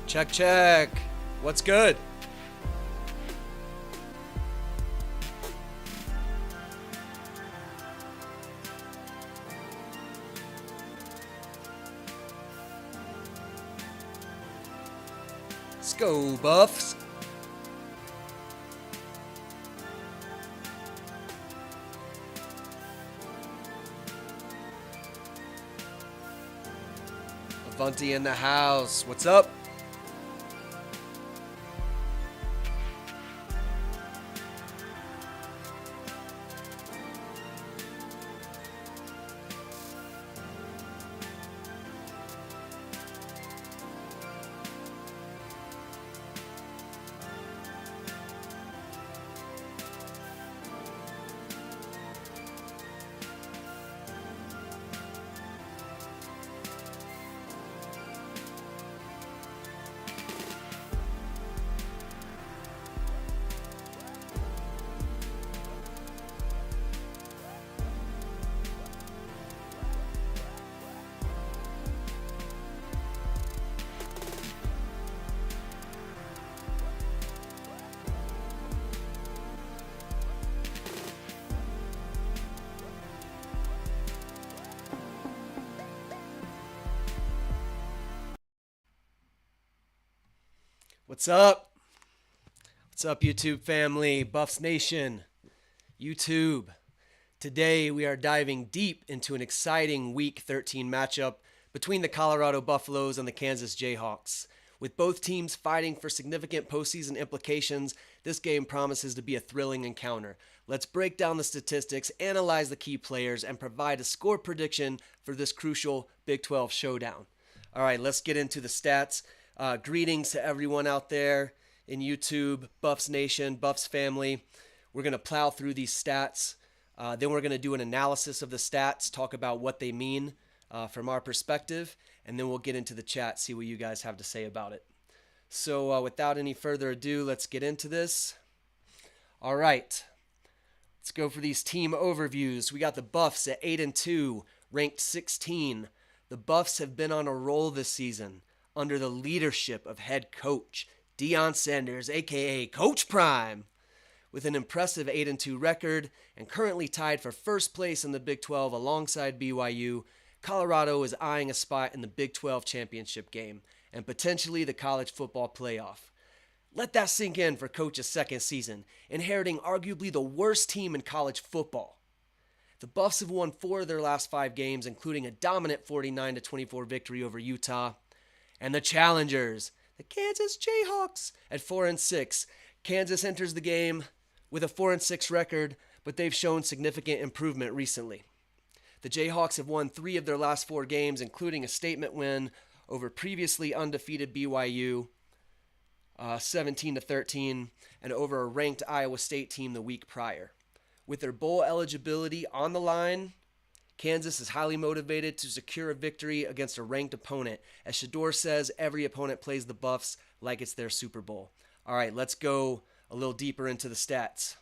Check, check. What's good? Let's go, Buffs. Avanti in the house. What's up? What's up? What's up, YouTube family, Buffs Nation, YouTube? Today we are diving deep into an exciting Week 13 matchup between the Colorado Buffaloes and the Kansas Jayhawks. With both teams fighting for significant postseason implications, this game promises to be a thrilling encounter. Let's break down the statistics, analyze the key players, and provide a score prediction for this crucial Big 12 showdown. All right, let's get into the stats. Greetings to everyone out there in YouTube, Buffs Nation, Buffs family. We're going to plow through these stats. Then we're going to do an analysis of the stats, talk about what they mean from our perspective, and then we'll get into the chat, see what you guys have to say about it. So without any further ado, let's get into this. All right, let's go for these team overviews. We got the Buffs at 8-2, ranked 16. The Buffs have been on a roll this season under the leadership of head coach Shedeur Sanders, aka Coach Prime, with an impressive 8-2 record and currently tied for first place in the Big 12 alongside BYU. Colorado is eyeing a spot in the Big 12 championship game and potentially the college football playoff. Let that sink in for Coach's second season, inheriting arguably the worst team in college football. The Buffs have won 4 of their last 5 games, including a dominant 49-24 victory over Utah. And the challengers, the Kansas Jayhawks, at 4-6. Kansas enters the game with a 4-6 record, but they've shown significant improvement recently. The Jayhawks have won 3 of their last 4 games, including a statement win over previously undefeated BYU, 17-13, and over a ranked Iowa State team the week prior. With their bowl eligibility on the line, Kansas is highly motivated to secure a victory against a ranked opponent. As Shedeur says, every opponent plays the Buffs like it's their Super Bowl. All right, let's go a little deeper into the stats.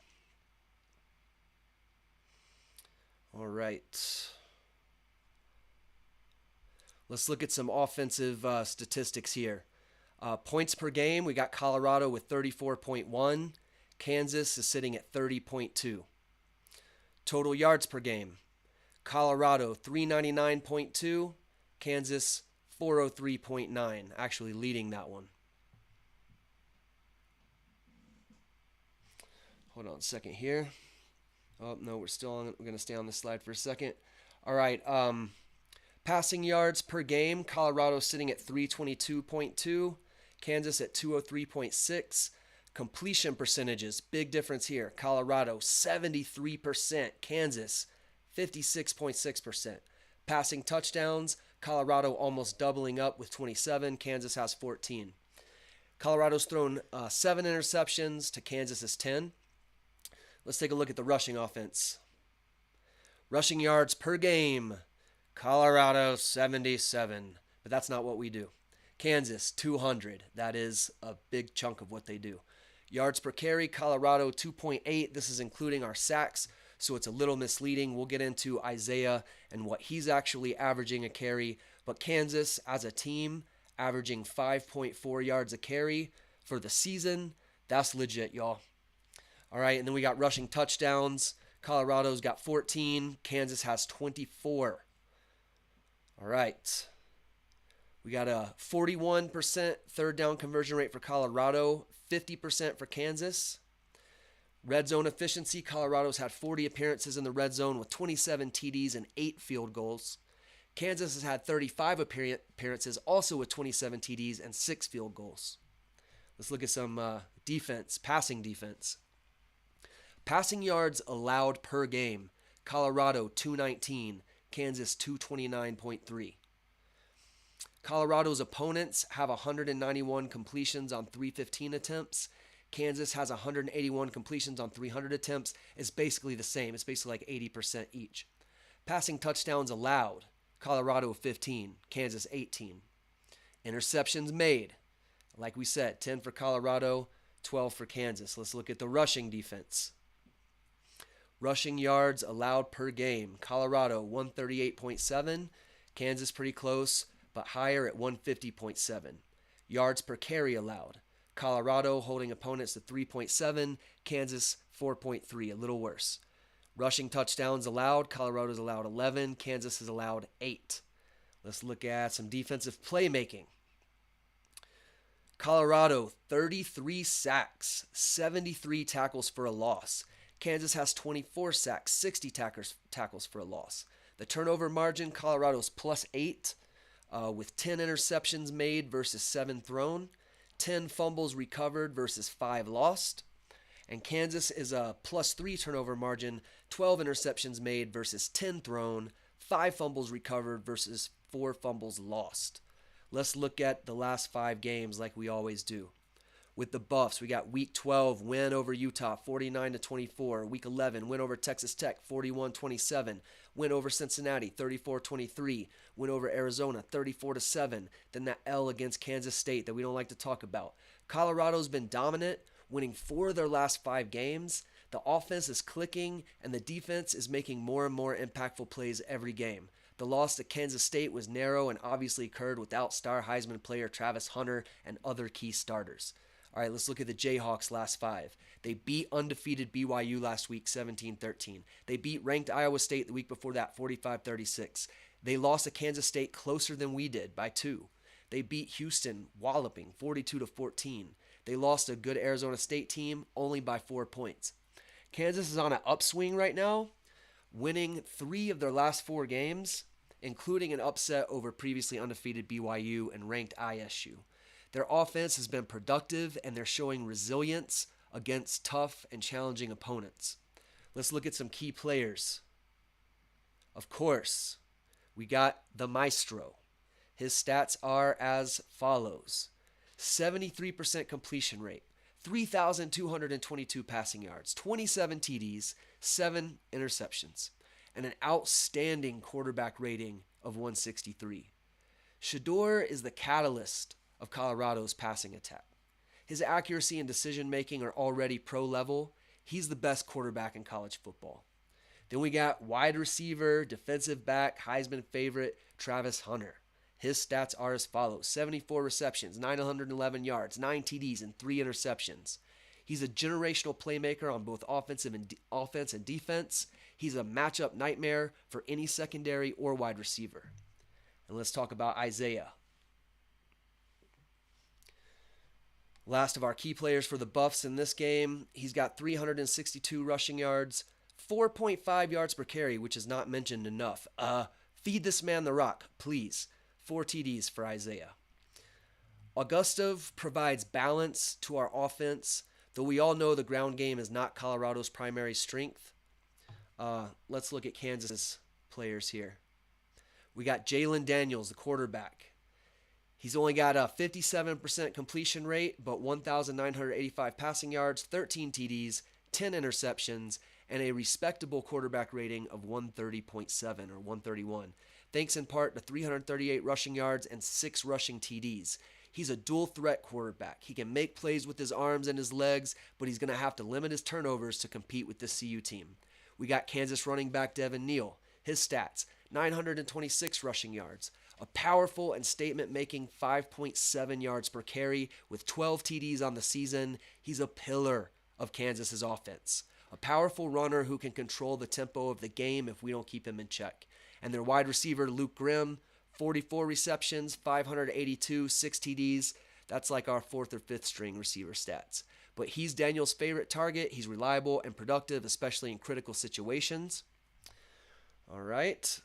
All right. Let's look at some offensive statistics here. Points per game, we got Colorado with 34.1. Kansas is sitting at 30.2. Total yards per game. Colorado 399.2, Kansas 403.9, actually leading that one. Hold on a second here. Oh, no, we're going to stay on this slide for a second. All right, passing yards per game, Colorado sitting at 322.2, Kansas at 203.6. Completion percentages, big difference here. Colorado 73%, Kansas 56.6%. Passing touchdowns, Colorado almost doubling up with 27. Kansas has 14. Colorado's thrown 7 interceptions to Kansas's 10. Let's take a look at the rushing offense. Rushing yards per game, Colorado 77. But that's not what we do. Kansas 200. That is a big chunk of what they do. Yards per carry, Colorado 2.8. This is including our sacks, so it's a little misleading. We'll get into Isaiah and what he's actually averaging a carry. But Kansas, as a team, averaging 5.4 yards a carry for the season. That's legit, y'all. All right, and then we got rushing touchdowns. Colorado's got 14. Kansas has 24. All right. We got a 41% third down conversion rate for Colorado, 50% for Kansas. Red zone efficiency, Colorado's had 40 appearances in the red zone with 27 TDs and 8 field goals. Kansas has had 35 appearances, also with 27 TDs and 6 field goals. Let's look at some defense, passing defense. Passing yards allowed per game, Colorado 219, Kansas 229.3. Colorado's opponents have 191 completions on 315 attempts. Kansas has 181 completions on 300 attempts. It's basically the same. It's basically like 80% each. Passing touchdowns allowed, Colorado 15, Kansas 18. Interceptions made, like we said, 10 for Colorado, 12 for Kansas. Let's look at the rushing defense. Rushing yards allowed per game, Colorado 138.7, Kansas pretty close, but higher at 150.7. Yards per carry allowed, Colorado holding opponents to 3.7, Kansas 4.3, a little worse. Rushing touchdowns allowed, Colorado's allowed 11, Kansas has allowed 8. Let's look at some defensive playmaking. Colorado, 33 sacks, 73 tackles for a loss. Kansas has 24 sacks, 60 tackles for a loss. The turnover margin, Colorado's +8, with 10 interceptions made versus 7 thrown, 10 fumbles recovered versus 5 lost. And Kansas is a +3 turnover margin, 12 interceptions made versus 10 thrown, 5 fumbles recovered versus 4 fumbles lost. Let's look at the last 5 games like we always do. With the Buffs, we got Week 12, win over Utah, 49-24. Week 11, win over Texas Tech, 41-27. Win over Cincinnati, 34-23. Win over Arizona, 34-7. Then that L against Kansas State that we don't like to talk about. Colorado's been dominant, winning 4 of their last 5 games. The offense is clicking, and the defense is making more and more impactful plays every game. The loss to Kansas State was narrow and obviously occurred without star Heisman player Travis Hunter and other key starters. All right, let's look at the Jayhawks last 5. They beat undefeated BYU last week, 17-13. They beat ranked Iowa State the week before that, 45-36. They lost to Kansas State closer than we did by 2. They beat Houston, walloping, 42-14. They lost to a good Arizona State team, only by 4 points. Kansas is on an upswing right now, winning 3 of their last 4 games, including an upset over previously undefeated BYU and ranked ISU. Their offense has been productive, and they're showing resilience against tough and challenging opponents. Let's look at some key players. Of course, we got the Maestro. His stats are as follows. 73% completion rate, 3,222 passing yards, 27 TDs, 7 interceptions, and an outstanding quarterback rating of 163. Shedeur is the catalyst of Colorado's passing attack. His accuracy and decision-making are already pro level. He's the best quarterback in college football. Then we got wide receiver, defensive back, Heisman favorite, Travis Hunter. His stats are as follows. 74 receptions, 911 yards, 9 TDs, and 3 interceptions. He's a generational playmaker on both offense and defense. He's a matchup nightmare for any secondary or wide receiver. And let's talk about Isaiah. Last of our key players for the Buffs in this game, he's got 362 rushing yards, 4.5 yards per carry, which is not mentioned enough. Feed this man the rock, please. 4 TDs for Isaiah. Augustov provides balance to our offense, though we all know the ground game is not Colorado's primary strength. Let's look at Kansas players here. We got Jalon Daniels, the quarterback. He's only got a 57% completion rate, but 1,985 passing yards, 13 TDs, 10 interceptions, and a respectable quarterback rating of 130.7 or 131, thanks in part to 338 rushing yards and 6 rushing TDs. He's a dual threat quarterback. He can make plays with his arms and his legs, but he's going to have to limit his turnovers to compete with this CU team. We got Kansas running back Devin Neal. His stats, 926 rushing yards, A powerful and statement-making 5.7 yards per carry with 12 TDs on the season. He's a pillar of Kansas's offense. A powerful runner who can control the tempo of the game if we don't keep him in check. And their wide receiver, Luke Grimm, 44 receptions, 582, 6 TDs. That's like our fourth or fifth string receiver stats. But he's Daniel's favorite target. He's reliable and productive, especially in critical situations. All right.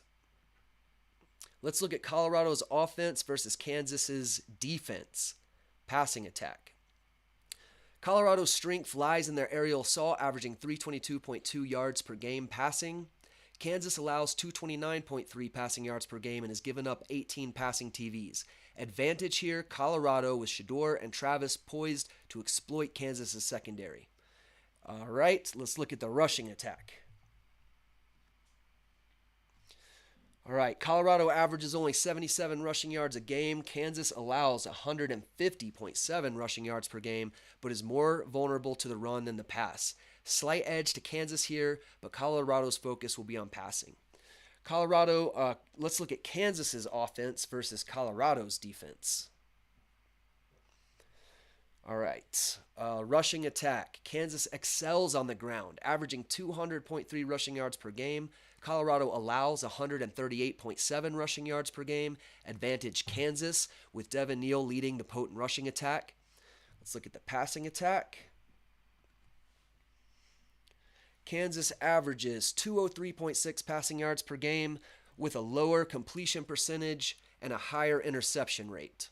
Let's look at Colorado's offense versus Kansas's defense, passing attack. Colorado's strength lies in their aerial assault, averaging 322.2 yards per game passing. Kansas allows 229.3 passing yards per game and has given up 18 passing TVs. Advantage here, Colorado with Shedeur and Travis poised to exploit Kansas's secondary. All right, let's look at the rushing attack. All right, Colorado averages only 77 rushing yards a game. Kansas allows 150.7 rushing yards per game, but is more vulnerable to the run than the pass. Slight edge to Kansas here, but Colorado's focus will be on passing. Let's look at Kansas's offense versus Colorado's defense. All right, rushing attack. Kansas excels on the ground, averaging 200.3 rushing yards per game. Colorado allows 138.7 rushing yards per game. Advantage Kansas, with Devin Neal leading the potent rushing attack. Let's look at the passing attack. Kansas averages 203.6 passing yards per game with a lower completion percentage and a higher interception rate.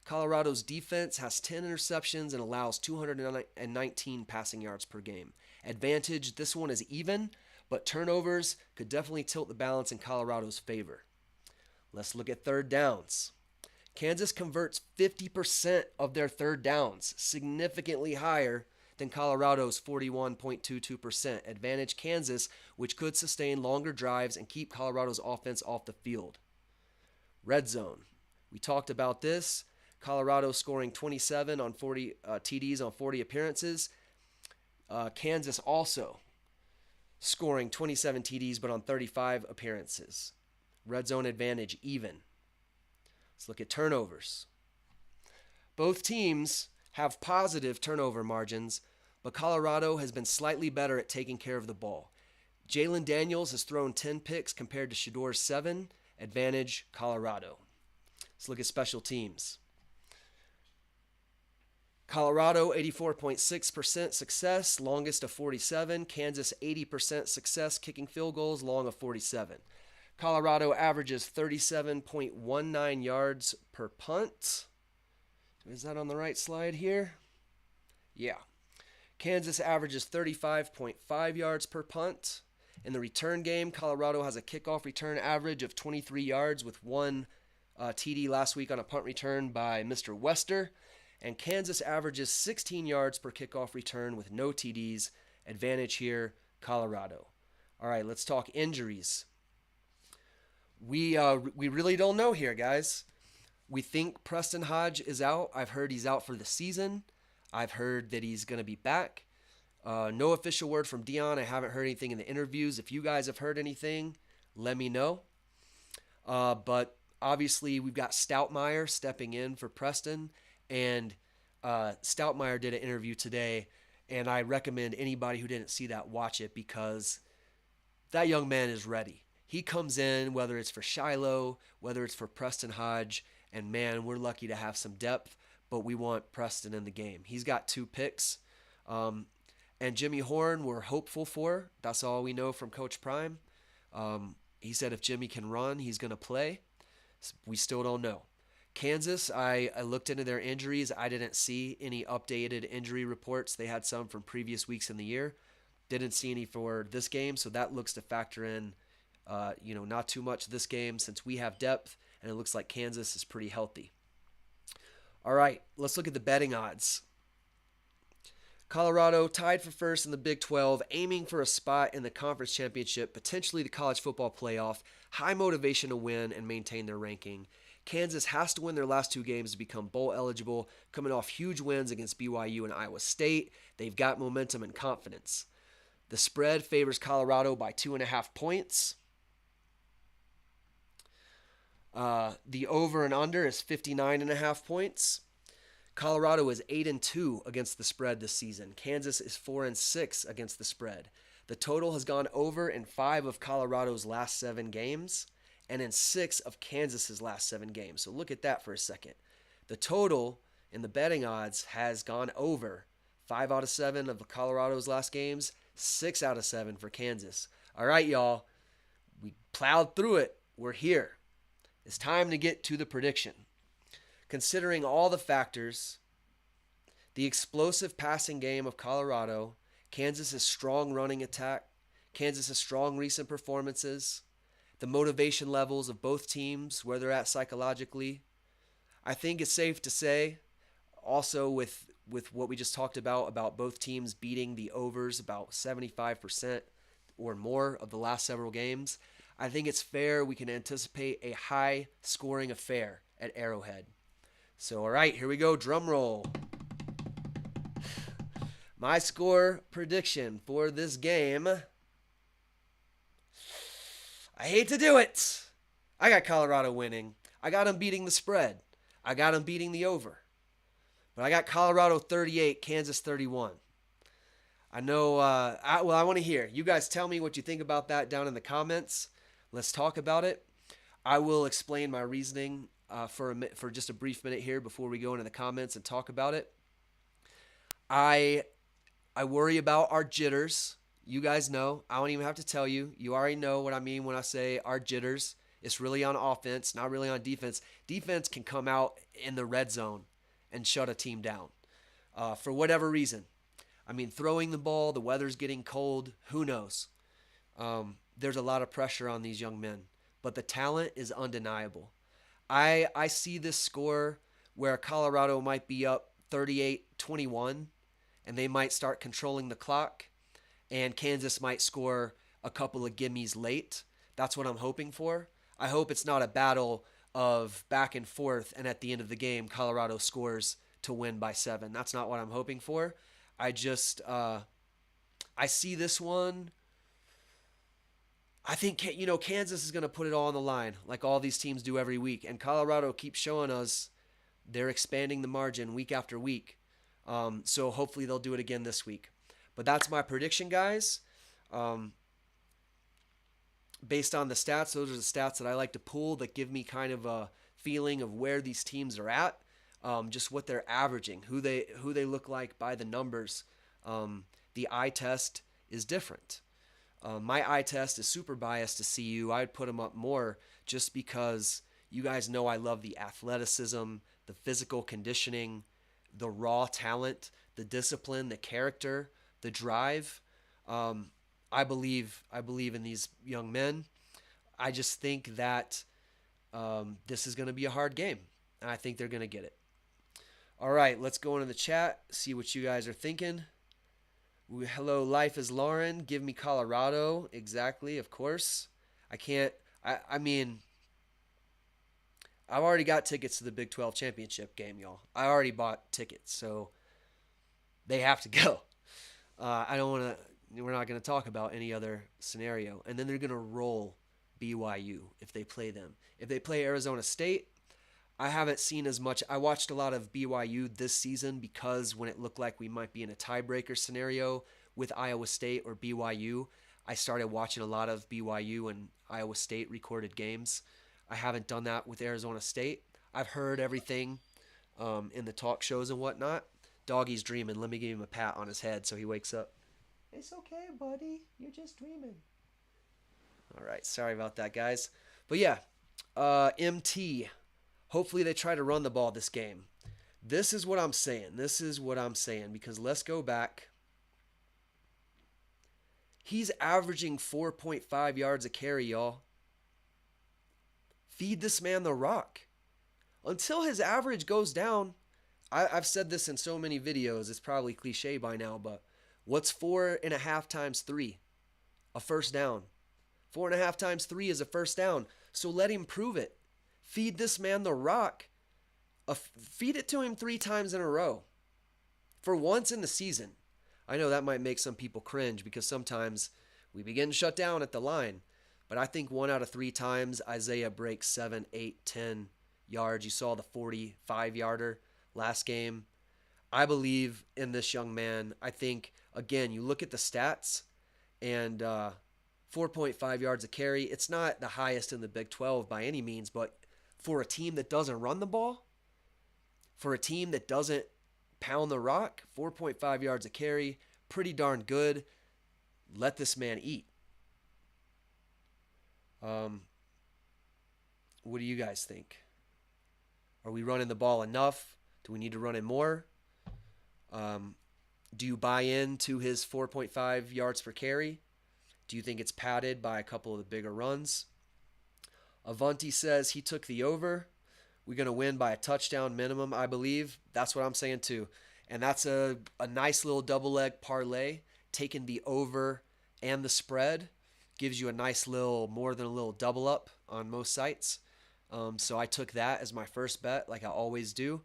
Colorado's defense has 10 interceptions and allows 219 passing yards per game. Advantage, this one is even, but turnovers could definitely tilt the balance in Colorado's favor. Let's look at third downs. Kansas converts 50% of their third downs, significantly higher than Colorado's 41.22%. Advantage Kansas, which could sustain longer drives and keep Colorado's offense off the field. Red zone. We talked about this. Colorado scoring 27 on 40 TDs on 40 appearances. Kansas also scoring 27 TDs but on 35 appearances. Red zone advantage even. Let's look at turnovers. Both teams have positive turnover margins, but Colorado has been slightly better at taking care of the ball. Jalon Daniels has thrown 10 picks compared to Shedeur's 7. Advantage Colorado. Let's look at special teams. Colorado, 84.6% success, longest of 47. Kansas, 80% success, kicking field goals, long of 47. Colorado averages 37.19 yards per punt. Is that on the right slide here? Yeah. Kansas averages 35.5 yards per punt. In the return game, Colorado has a kickoff return average of 23 yards with one TD last week on a punt return by Mr. Wester. And Kansas averages 16 yards per kickoff return with no TDs. Advantage here, Colorado. All right, let's talk injuries. We really don't know here, guys. We think Preston Hodge is out. I've heard he's out for the season. I've heard that he's going to be back. No official word from Dion. I haven't heard anything in the interviews. If you guys have heard anything, let me know. But obviously, we've got Stoutmeyer stepping in for Preston. And Stoutmeyer did an interview today, and I recommend anybody who didn't see that watch it because that young man is ready. He comes in, whether it's for Shiloh, whether it's for Preston Hodge, and man, we're lucky to have some depth, but we want Preston in the game. He's got 2 picks. And Jimmy Horn, we're hopeful for. That's all we know from Coach Prime. He said if Jimmy can run, he's going to play. We still don't know. Kansas, I looked into their injuries. I didn't see any updated injury reports. They had some from previous weeks in the year. Didn't see any for this game, so that looks to factor in, not too much this game since we have depth, and it looks like Kansas is pretty healthy. All right, let's look at the betting odds. Colorado tied for first in the Big 12, aiming for a spot in the conference championship, potentially the college football playoff. High motivation to win and maintain their ranking. Kansas has to win their last 2 games to become bowl eligible, coming off huge wins against BYU and Iowa State. They've got momentum and confidence. The spread favors Colorado by 2.5 points. The over and under is 59.5 points. Colorado is 8-2 against the spread this season. Kansas is 4-6 against the spread. The total has gone over in 5 of Colorado's last 7 games and in 6 of Kansas's last 7 games. So look at that for a second. The total in the betting odds has gone over 5 out of 7 of Colorado's last games, 6 out of 7 for Kansas. All right, y'all. We plowed through it. We're here. It's time to get to the prediction. Considering all the factors, the explosive passing game of Colorado, Kansas's strong running attack, Kansas's strong recent performances, the motivation levels of both teams, where they're at psychologically, I think it's safe to say, also with what we just talked about both teams beating the overs about 75% or more of the last several games, I think it's fair we can anticipate a high-scoring affair at Arrowhead. So, all right, here we go. Drum roll. My score prediction for this game. I hate to do it. I got Colorado winning. I got them beating the spread. I got them beating the over. But I got Colorado 38, Kansas 31. I know, I want to hear. You guys tell me what you think about that down in the comments. Let's talk about it. I will explain my reasoning for just a brief minute here before we go into the comments and talk about it. I worry about our jitters. You guys know. I don't even have to tell you. You already know what I mean when I say our jitters. It's really on offense, not really on defense. Defense can come out in the red zone and shut a team down for whatever reason. I mean, throwing the ball, the weather's getting cold, who knows? There's a lot of pressure on these young men, but the talent is undeniable. I see this score where Colorado might be up 38-21, and they might start controlling the clock, and Kansas might score a couple of gimmies late. That's what I'm hoping for. I hope it's not a battle of back and forth, and at the end of the game, Colorado scores to win by 7. That's not what I'm hoping for. I see this one. I think, Kansas is going to put it all on the line like all these teams do every week. And Colorado keeps showing us they're expanding the margin week after week. So hopefully they'll do it again this week. But that's my prediction, guys. Based on the stats, those are the stats that I like to pull that give me kind of a feeling of where these teams are at, just what they're averaging, who they look like by the numbers. The eye test is different. My eye test is super biased to CU. I'd put them up more just because you guys know I love the athleticism, the physical conditioning, the raw talent, the discipline, the character, the drive. I believe in these young men. I just think that this is going to be a hard game, and I think they're going to get it. All right, let's go into the chat, see what you guys are thinking. Hello, Life is Lauren. Give me Colorado. Exactly, of course. I mean, I've already got tickets to the Big 12 championship game, y'all. I already bought tickets, so they have to go. We're not going to talk about any other scenario. And then they're going to roll BYU if they play them. If they play Arizona State, I haven't seen as much. I watched a lot of BYU this season because when it looked like we might be in a tiebreaker scenario with Iowa State or BYU, I started watching a lot of BYU and Iowa State recorded games. I haven't done that with Arizona State. I've heard everything in the talk shows and whatnot. Doggy's dreaming. Let me give him a pat on his head so he wakes up. It's okay, buddy. You're just dreaming. All right. Sorry about that, guys. But yeah, MT. Hopefully they try to run the ball this game. This is what I'm saying. Because let's go back. He's averaging 4.5 yards a carry, y'all. Feed this man the rock. Until his average goes down, I've said this in so many videos, it's probably cliche by now, but what's 4.5 times 3? A first down. 4.5 times 3 is a first down. So let him prove it. Feed this man the rock. Feed it to him 3 times in a row. For once in the season. I know that might make some people cringe because sometimes we begin to shut down at the line. But I think 1 out of 3 times Isaiah breaks 7, 8, 10 yards. You saw the 45-yarder last game. I believe in this young man. I think, again, you look at the stats and 4.5 yards a carry. It's not the highest in the Big 12 by any means, but for a team that doesn't run the ball, for a team that doesn't pound the rock, 4.5 yards a carry, pretty darn good. Let this man eat. What do you guys think? Are we running the ball enough? Do we need to run it more? Do you buy into his 4.5 yards per carry? Do you think it's padded by a couple of the bigger runs? Avanti says he took the over. We're going to win by a touchdown minimum, I believe. That's what I'm saying too. And that's a nice little double leg parlay. Taking the over and the spread gives you a nice little, more than a little double up on most sites. So I took that as my first bet, like I always do.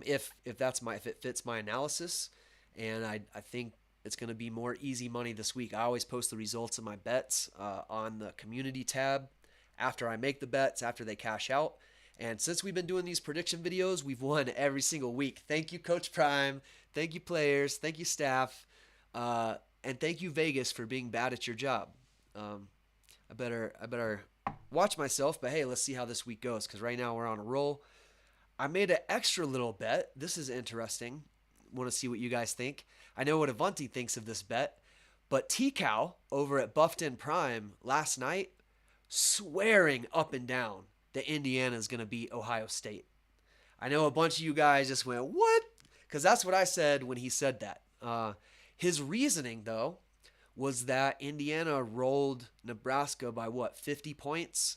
If it fits my analysis, and I think it's going to be more easy money this week. I always post the results of my bets on the community tab after I make the bets, after they cash out. And since we've been doing these prediction videos, we've won every single week. Thank you, Coach Prime. Thank you, players. Thank you, staff. And thank you, Vegas, for being bad at your job. I better watch myself, but hey, let's see how this week goes, because right now we're on a roll. I made an extra little bet. This is interesting. Want to see what you guys think. I know what Avanti thinks of this bet, but T-Cow over at Buffton Prime last night swearing up and down that Indiana is going to beat Ohio State. I know a bunch of you guys just went, what? Because that's what I said when he said that. His reasoning, though, was that Indiana rolled Nebraska by, 50 points?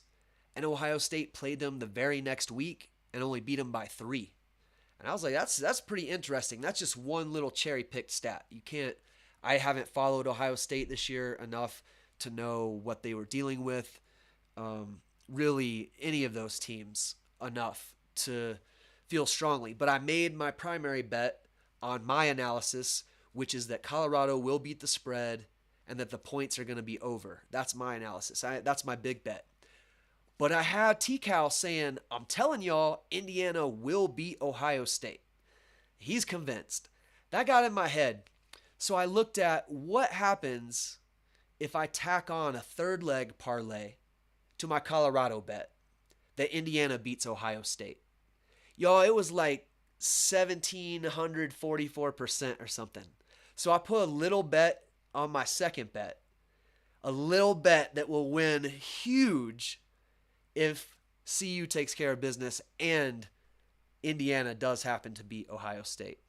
And Ohio State played them the very next week and only beat them by 3. And I was like, that's pretty interesting. That's just one little cherry-picked stat. I haven't followed Ohio State this year enough to know what they were dealing with. Really, any of those teams enough to feel strongly. But I made my primary bet on my analysis, which is that Colorado will beat the spread and that the points are going to be over. That's my analysis. That's my big bet. But I had T-Cal saying, I'm telling y'all, Indiana will beat Ohio State. He's convinced. That got in my head. So I looked at what happens if I tack on a third leg parlay to my Colorado bet that Indiana beats Ohio State. Y'all, it was like 1,744% or something. So I put a little bet on my second bet. A little bet that will win huge if CU takes care of business and Indiana does happen to beat Ohio State.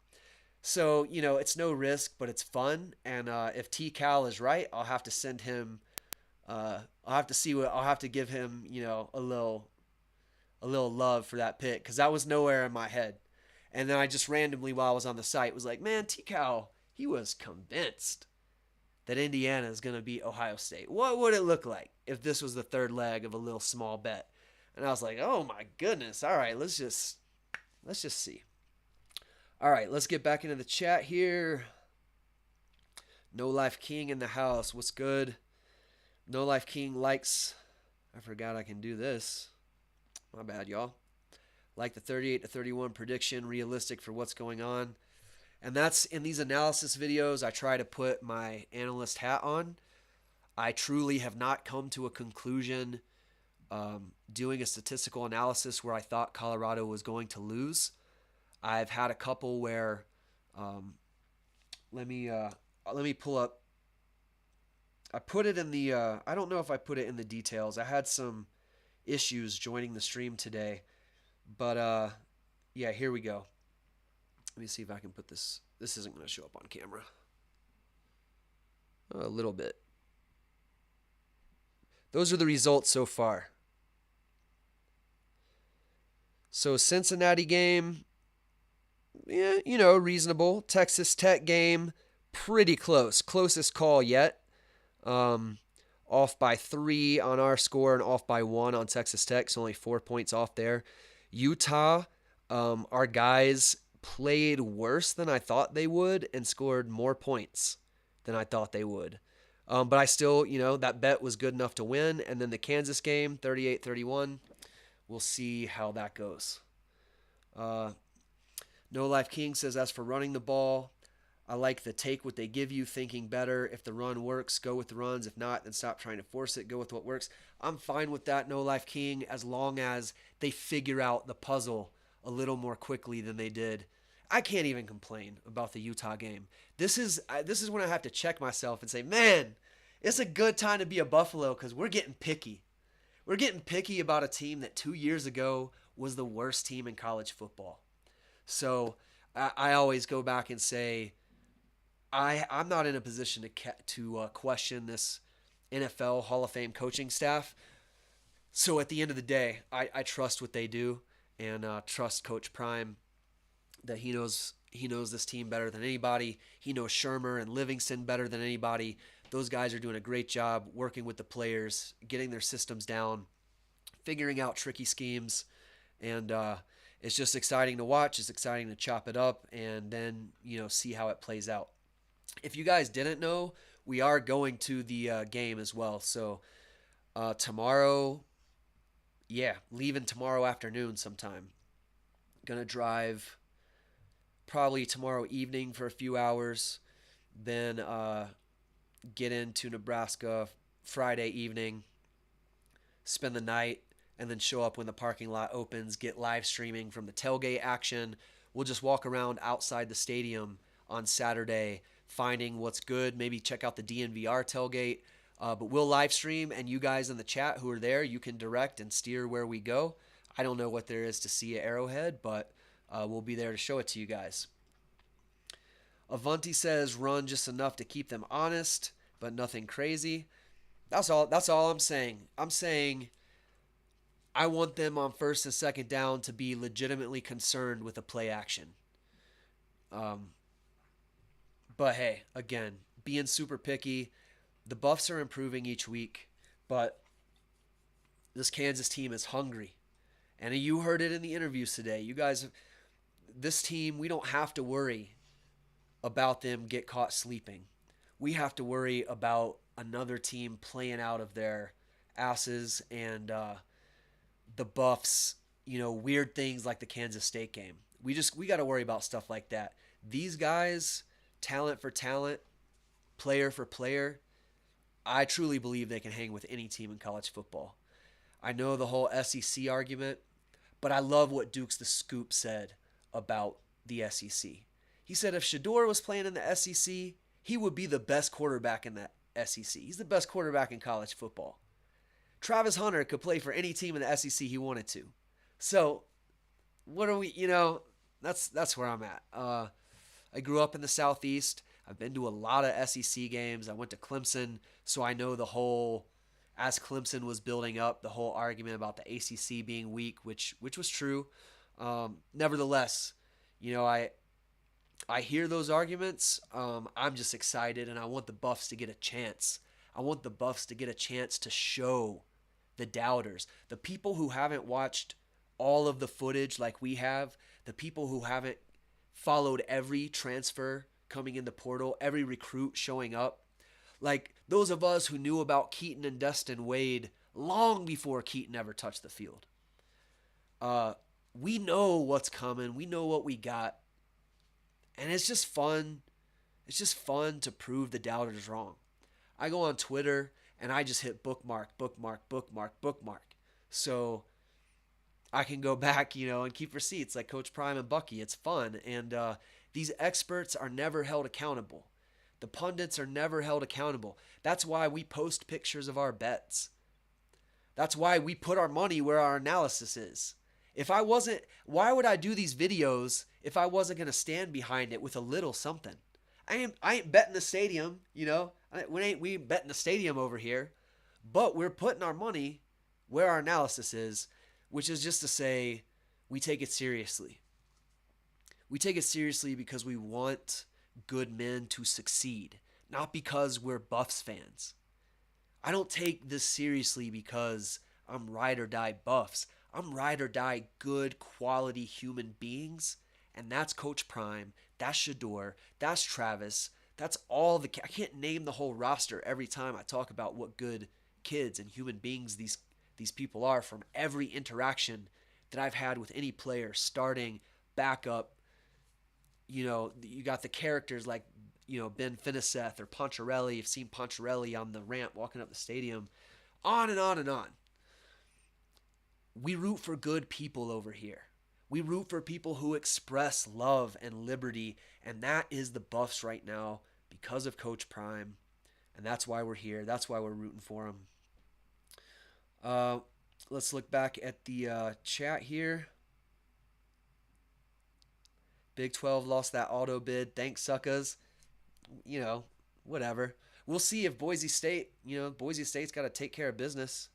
So, it's no risk, but it's fun. And if T-Cal is right, I'll have to send him, I'll have to give him, a little love for that pick, because that was nowhere in my head. And then I just randomly, while I was on the site, was like, man, T-Cal, he was convinced that Indiana is going to beat Ohio State. What would it look like if this was the third leg of a little small bet? And I was like, oh my goodness. All right, let's just see. All right, let's get back into the chat here. No Life King in the house. What's good? No Life King likes, I forgot I can do this. My bad, y'all. Like the 38-31 prediction, realistic for what's going on. And that's in these analysis videos, I try to put my analyst hat on. I truly have not come to a conclusion doing a statistical analysis where I thought Colorado was going to lose. I've had a couple where, let me pull up. I put it in the, I don't know if I put it in the details. I had some issues joining the stream today, but yeah, here we go. Let me see if I can put this. This isn't going to show up on camera. A little bit. Those are the results so far. So Cincinnati game, yeah, reasonable. Texas Tech game, pretty close. Closest call yet. Off by 3 on our score and off by 1 on Texas Tech. So only 4 points off there. Utah, our guys played worse than I thought they would and scored more points than I thought they would. But I still, that bet was good enough to win. And then the Kansas game, 38-31. We'll see how that goes. Uh, No Life King says, as for running the ball, I like the take what they give you, thinking better. If the run works, go with the runs. If not, then stop trying to force it. Go with what works. I'm fine with that, No Life King, as long as they figure out the puzzle a little more quickly than they did. I can't even complain about the Utah game. This is when I have to check myself and say, man, it's a good time to be a Buffalo because we're getting picky. We're getting picky about a team that 2 years ago was the worst team in college football. So I always go back and say, I'm not in a position to question this NFL Hall of Fame coaching staff. So at the end of the day, I trust what they do and trust Coach Prime that he knows this team better than anybody. He knows Shermer and Livingston better than anybody. Those guys are doing a great job working with the players, getting their systems down, figuring out tricky schemes, and it's just exciting to watch. It's exciting to chop it up and then see how it plays out. If you guys didn't know, we are going to the game as well. So tomorrow, leaving tomorrow afternoon sometime. Gonna drive probably tomorrow evening for a few hours, then get into Nebraska Friday evening, spend the night, and then show up when the parking lot opens, get live streaming from the tailgate action. We'll just walk around outside the stadium on Saturday, finding what's good, maybe check out the DNVR tailgate. But we'll live stream, and you guys in the chat who are there, you can direct and steer where we go. I don't know what there is to see at Arrowhead, but we'll be there to show it to you guys. Avanti says, run just enough to keep them honest, but nothing crazy. That's all I'm saying. I'm saying I want them on first and second down to be legitimately concerned with the play action. But hey, again, being super picky. The Buffs are improving each week, but this Kansas team is hungry. And you heard it in the interviews today. You guys, this team, we don't have to worry about them get caught sleeping. We have to worry about another team playing out of their asses and the Buffs, weird things like the Kansas State game. We got to worry about stuff like that. These guys, talent for talent, player for player, I truly believe they can hang with any team in college football. I know the whole SEC argument, but I love what Dukes the Scoop said about the SEC. He said if Shedeur was playing in the SEC, he would be the best quarterback in the SEC. He's the best quarterback in college football. Travis Hunter could play for any team in the SEC he wanted to. So, what are we, that's where I'm at. I grew up in the Southeast. I've been to a lot of SEC games. I went to Clemson, so I know the whole, as Clemson was building up, the whole argument about the ACC being weak, which was true. Nevertheless, I hear those arguments. I'm just excited, and I want the Buffs to get a chance. I want the Buffs to get a chance to show the doubters, the people who haven't watched all of the footage like we have, the people who haven't followed every transfer coming in the portal, every recruit showing up. Like those of us who knew about Keaton and Destin Wade long before Keaton ever touched the field. We know what's coming. We know what we got. And it's just fun. It's just fun to prove the doubters wrong. I go on Twitter and I just hit bookmark. So I can go back, and keep receipts like Coach Prime and Bucky. It's fun. And these experts are never held accountable. The pundits are never held accountable. That's why we post pictures of our bets. That's why we put our money where our analysis is. Why would I do these videos if I wasn't going to stand behind it with a little something? I ain't betting the stadium, we ain't betting the stadium over here, but we're putting our money where our analysis is, which is just to say we take it seriously. We take it seriously because we want good men to succeed, not because we're Buffs fans. I don't take this seriously because I'm ride or die Buffs. I'm ride or die good quality human beings, and that's Coach Prime, that's Shedeur, that's Travis, That's all I can't name the whole roster every time I talk about what good kids and human beings these people are from every interaction that I've had with any player, starting, backup. You got the characters like, Ben Finiseth or Poncherelli. You've seen Poncherelli on the ramp walking up the stadium. On and on and on. We root for good people over here. We root for people who express love and liberty, and that is the Buffs right now because of Coach Prime, and that's why we're here. That's why we're rooting for him. Let's look back at the chat here. Big 12 lost that auto bid. Thanks, suckers. Whatever. We'll see if Boise State's got to take care of business.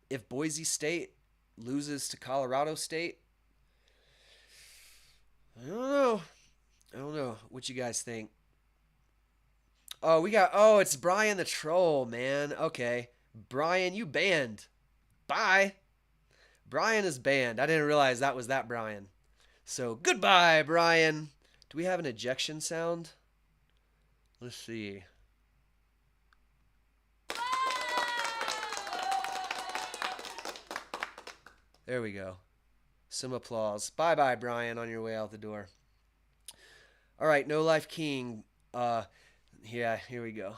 If Boise State loses to Colorado State, I don't know what you guys think. It's Brian the Troll, man. Okay. Brian, you banned. Bye. Brian is banned. I didn't realize that was that Brian. So, goodbye, Brian. Do we have an ejection sound? Let's see. There we go. Some applause. Bye-bye, Brian, on your way out the door. All right, No Life King. Yeah, here we go.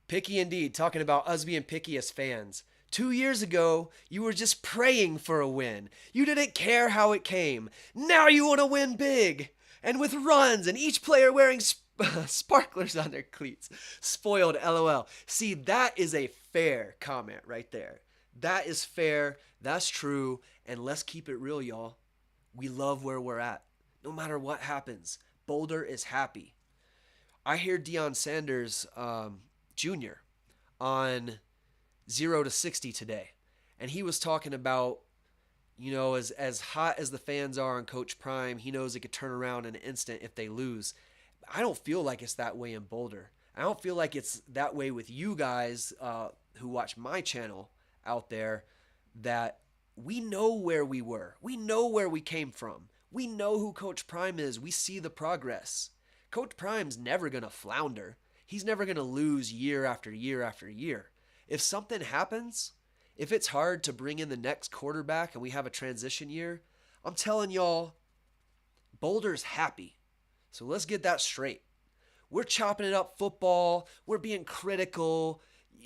Picky indeed, talking about us being picky as fans. 2 years ago, you were just praying for a win. You didn't care how it came. Now you want to win big. And with runs and each player wearing sparklers on their cleats. Spoiled, LOL. See, that is a fair comment right there. That is fair. That's true. And let's keep it real, y'all. We love where we're at. No matter what happens, Boulder is happy. I hear Jalon Sanders Jr. on 0 to 60 today. And he was talking about, as hot as the fans are on Coach Prime, he knows it could turn around in an instant if they lose. I don't feel like it's that way in Boulder. I don't feel like it's that way with you guys who watch my channel out there, that we know where we were. We know where we came from. We know who Coach Prime is. We see the progress. Coach Prime's never going to flounder. He's never going to lose year after year after year. If something happens, if it's hard to bring in the next quarterback and we have a transition year, I'm telling y'all, Boulder's happy. So let's get that straight. We're chopping it up football. We're being critical.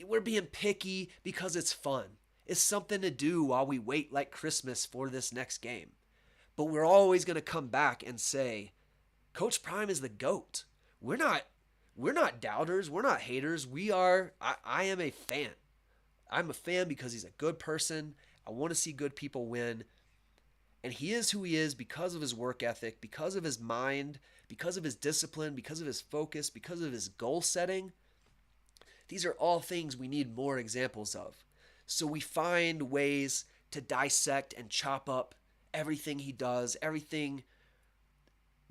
We're being picky because it's fun. It's something to do while we wait like Christmas for this next game. But we're always going to come back and say, Coach Prime is the GOAT. We're not doubters. We're not haters. I am a fan. I'm a fan because he's a good person. I want to see good people win. And he is who he is because of his work ethic, because of his mind, because of his discipline, because of his focus, because of his goal setting. These are all things we need more examples of. So we find ways to dissect and chop up everything he does, everything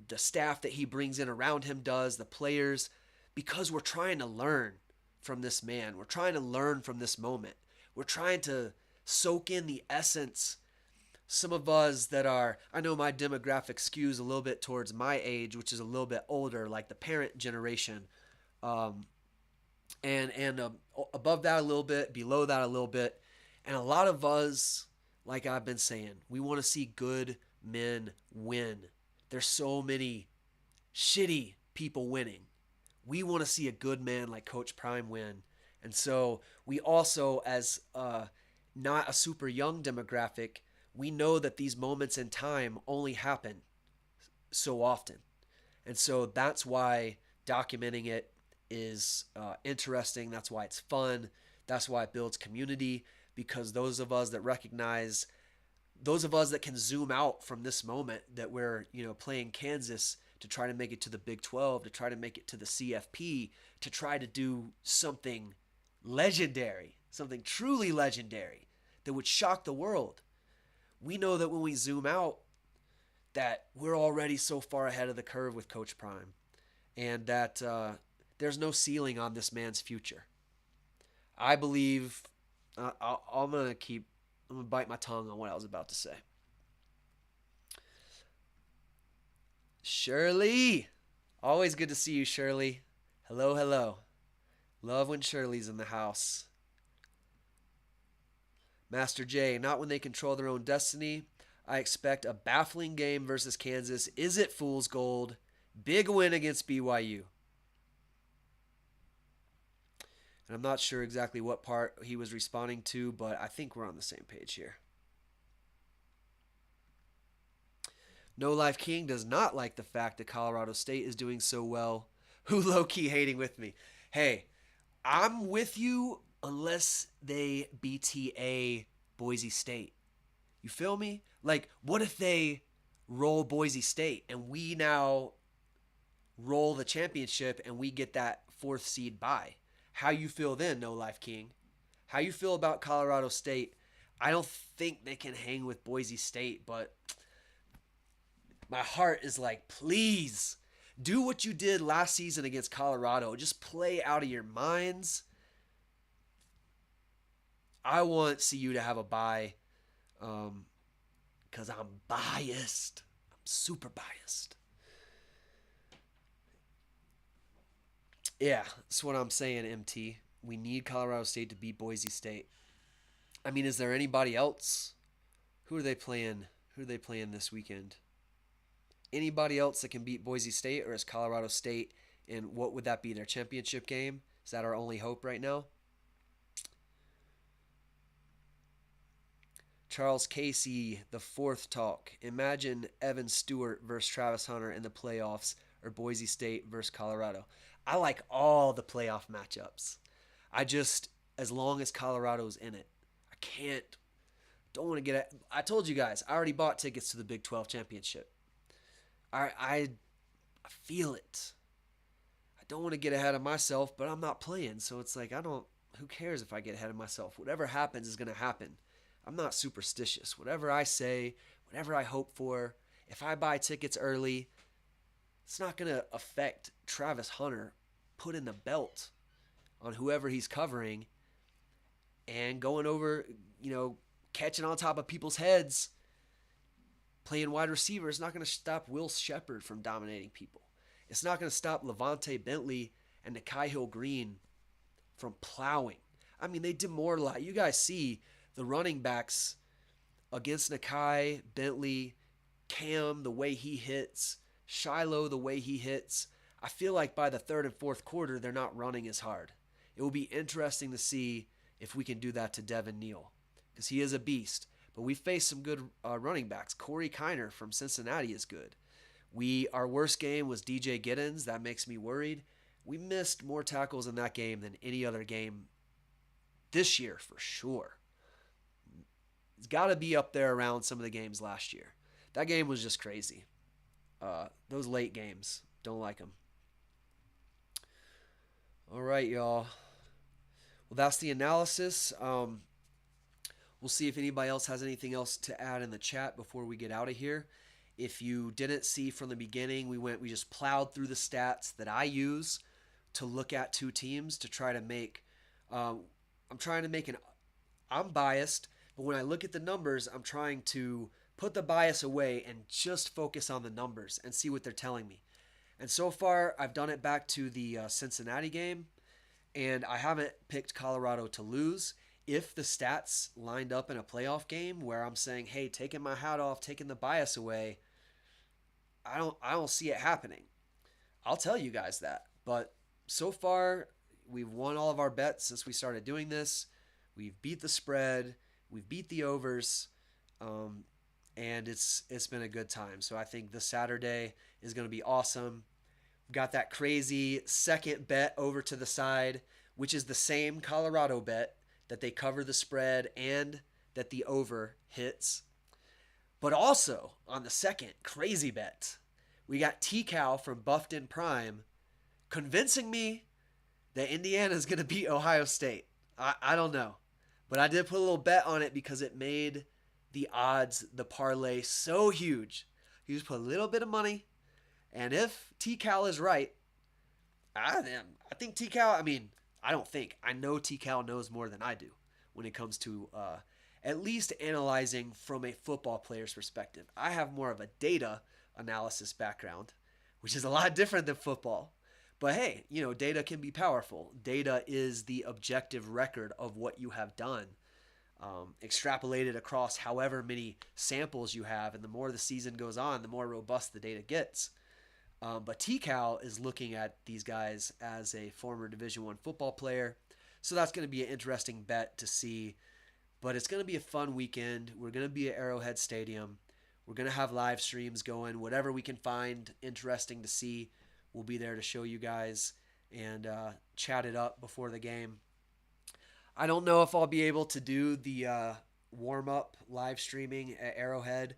the staff that he brings in around him does, the players, because we're trying to learn from this man. We're trying to learn from this moment. We're trying to soak in the essence. Some of us that are, I know my demographic skews a little bit towards my age, which is a little bit older, like the parent generation. And above that a little bit, below that a little bit. And a lot of us, like I've been saying, we want to see good men win. There's so many shitty people winning. We want to see a good man like Coach Prime win. And so we also, as not a super young demographic, we know that these moments in time only happen so often. And so that's why documenting it is interesting. That's why it's fun. That's why it builds community, because those of us that recognize, those of us that can zoom out from this moment that we're, playing Kansas to try to make it to the Big 12, to try to make it to the CFP, to try to do something legendary, something truly legendary that would shock the world. We know that when we zoom out, that we're already so far ahead of the curve with Coach Prime, and that there's no ceiling on this man's future. I believe I'm going to bite my tongue on what I was about to say. Shirley, Always good to see you, Shirley. Hello, hello. Love when Shirley's in the house. Master J, not when they control their own destiny. I expect a baffling game versus Kansas. Is it fool's gold? Big win against BYU. And I'm not sure exactly what part he was responding to, but I think we're on the same page here. No Life King does not like the fact that Colorado State is doing so well. Who low-key hating with me? Hey, I'm with you unless they BTA Boise State. You feel me? Like, what if they roll Boise State and we now roll the championship and we get that fourth seed bye? How you feel then, No Life King? How you feel about Colorado State? I don't think they can hang with Boise State, but my heart is like, please do what you did last season against Colorado. Just play out of your minds. I want CU to have a bye because I'm biased. I'm super biased. Yeah, that's what I'm saying, MT. We need Colorado State to beat Boise State. I mean, is there anybody else? Who are they playing? Who are they playing this weekend? Anybody else that can beat Boise State, or is Colorado State, and what would that be, their championship game? Is that our only hope right now? Charles Casey, the fourth talk. Imagine Evan Stewart versus Travis Hunter in the playoffs, or Boise State versus Colorado. I like all the playoff matchups. As long as Colorado's in it, don't want to get it. I told you guys, I already bought tickets to the Big 12 championship. I feel it. I don't want to get ahead of myself, but I'm not playing. So it's like, who cares if I get ahead of myself? Whatever happens is going to happen. I'm not superstitious. Whatever I say, whatever I hope for, if I buy tickets early, it's not going to affect Travis Hunter putting the belt on whoever he's covering and going over, catching on top of people's heads. Playing wide receiver is not going to stop Will Shepard from dominating people. It's not going to stop Levante Bentley and Nikai Hill-Green from plowing. I mean, they demoralize. You guys see the running backs against Nikai, Bentley, Cam, the way he hits, Shiloh, the way he hits. I feel like by the third and fourth quarter, they're not running as hard. It will be interesting to see if we can do that to Devin Neal, because he is a beast. But we faced some good running backs. Corey Kiner from Cincinnati is good. Our worst game was DJ Giddens. That makes me worried. We missed more tackles in that game than any other game this year for sure. It's got to be up there around some of the games last year. That game was just crazy. Those late games, don't like them. All right, y'all. Well, that's the analysis. We'll see if anybody else has anything else to add in the chat before we get out of here. If you didn't see from the beginning, we just plowed through the stats that I use to look at two teams to try to make. I'm biased, but when I look at the numbers, I'm trying to put the bias away and just focus on the numbers and see what they're telling me. And so far, I've done it back to the Cincinnati game, and I haven't picked Colorado to lose. If the stats lined up in a playoff game where I'm saying, hey, taking my hat off, taking the bias away, I don't see it happening. I'll tell you guys that. But so far, we've won all of our bets since we started doing this. We've beat the spread. We've beat the overs. And it's been a good time. So I think this Saturday is going to be awesome. We've got that crazy second bet over to the side, which is the same Colorado bet, that they cover the spread and that the over hits. But also, on the second crazy bet, we got T-Cal from Buffed In Prime convincing me that Indiana is going to beat Ohio State. I don't know. But I did put a little bet on it because it made the odds, the parlay, so huge. You just put a little bit of money, and if T-Cal is right, I think T-Cal, I know T-Cal knows more than I do when it comes to at least analyzing from a football player's perspective. I have more of a data analysis background, which is a lot different than football. But hey, data can be powerful. Data is the objective record of what you have done, extrapolated across however many samples you have. And the more the season goes on, the more robust the data gets. But TCal is looking at these guys as a former Division I football player. So that's going to be an interesting bet to see. But it's going to be a fun weekend. We're going to be at Arrowhead Stadium. We're going to have live streams going. Whatever we can find interesting to see, we'll be there to show you guys and chat it up before the game. I don't know if I'll be able to do the warm-up live streaming at Arrowhead.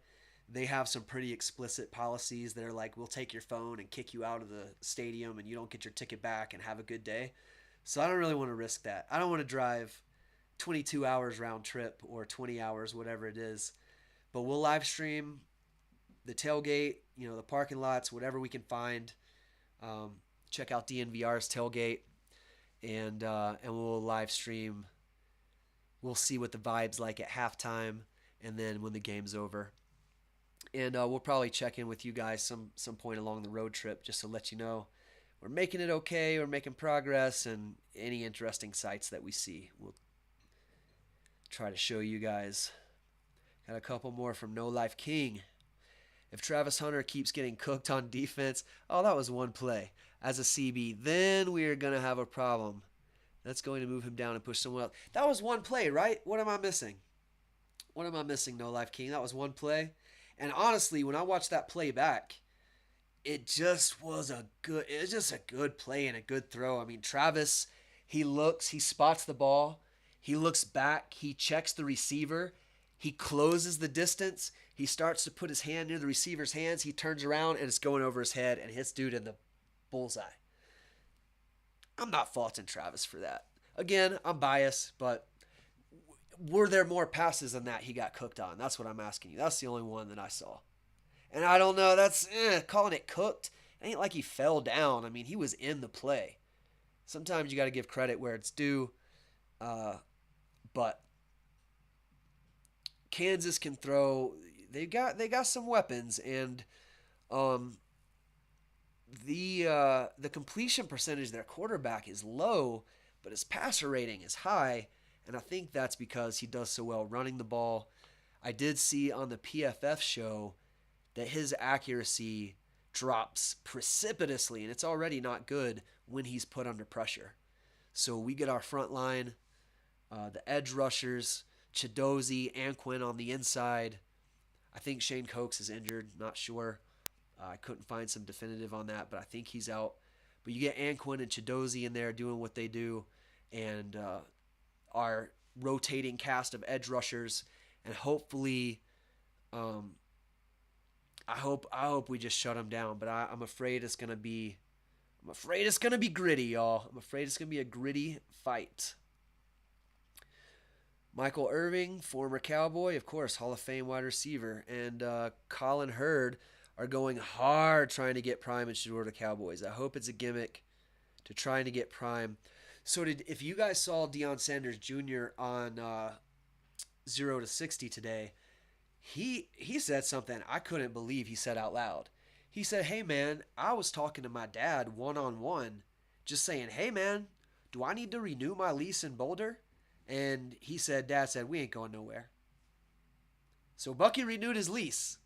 They have some pretty explicit policies that are like, we'll take your phone and kick you out of the stadium and you don't get your ticket back and have a good day. So I don't really want to risk that. I don't want to drive 22 hours round trip or 20 hours, whatever it is. But we'll live stream the tailgate, the parking lots, whatever we can find. Check out DNVR's tailgate, and we'll live stream. We'll see what the vibe's like at halftime, and then when the game's over. And we'll probably check in with you guys some point along the road trip just to let you know we're making it okay, we're making progress, and any interesting sights that we see, we'll try to show you guys. Got a couple more from No Life King. If Travis Hunter keeps getting cooked on defense, that was one play. As a CB, then we are going to have a problem. That's going to move him down and push someone else. That was one play, right? What am I missing? No Life King? That was one play. And honestly, when I watched that play back, it was just a good play and a good throw. I mean, Travis, he spots the ball, he looks back, he checks the receiver, he closes the distance, he starts to put his hand near the receiver's hands, he turns around and it's going over his head and hits dude in the bullseye. I'm not faulting Travis for that. Again, I'm biased, but were there more passes than that he got cooked on? That's what I'm asking you. That's the only one that I saw. And I don't know, that's calling it cooked. It ain't like he fell down. I mean, he was in the play. Sometimes you got to give credit where it's due. But Kansas can throw. They got some weapons, and the completion percentage of their quarterback is low, but his passer rating is high, and I think that's because he does so well running the ball. I did see on the PFF show that his accuracy drops precipitously, and it's already not good when he's put under pressure. So we get our front line, the edge rushers, Chidozie, Anquin on the inside. I think Shane Cokes is injured, not sure. I couldn't find some definitive on that, but I think he's out. But you get Anquin and Chidozie in there doing what they do, and our rotating cast of edge rushers, and hopefully, I hope we just shut them down. But I'm afraid it's gonna be gritty, y'all. I'm afraid it's gonna be a gritty fight. Michael Irving, former Cowboy, of course, Hall of Fame wide receiver, and Colin Hurd are going hard trying to get Prime and Shedeur to Cowboys. I hope it's a gimmick to trying to get Prime. So if you guys saw Deion Sanders Jr. on 0 to 60 today, he said something I couldn't believe he said out loud. He said, "Hey man, I was talking to my dad one-on-one, just saying, hey man, do I need to renew my lease in Boulder?" And he said, Dad said, "We ain't going nowhere." So Bucky renewed his lease.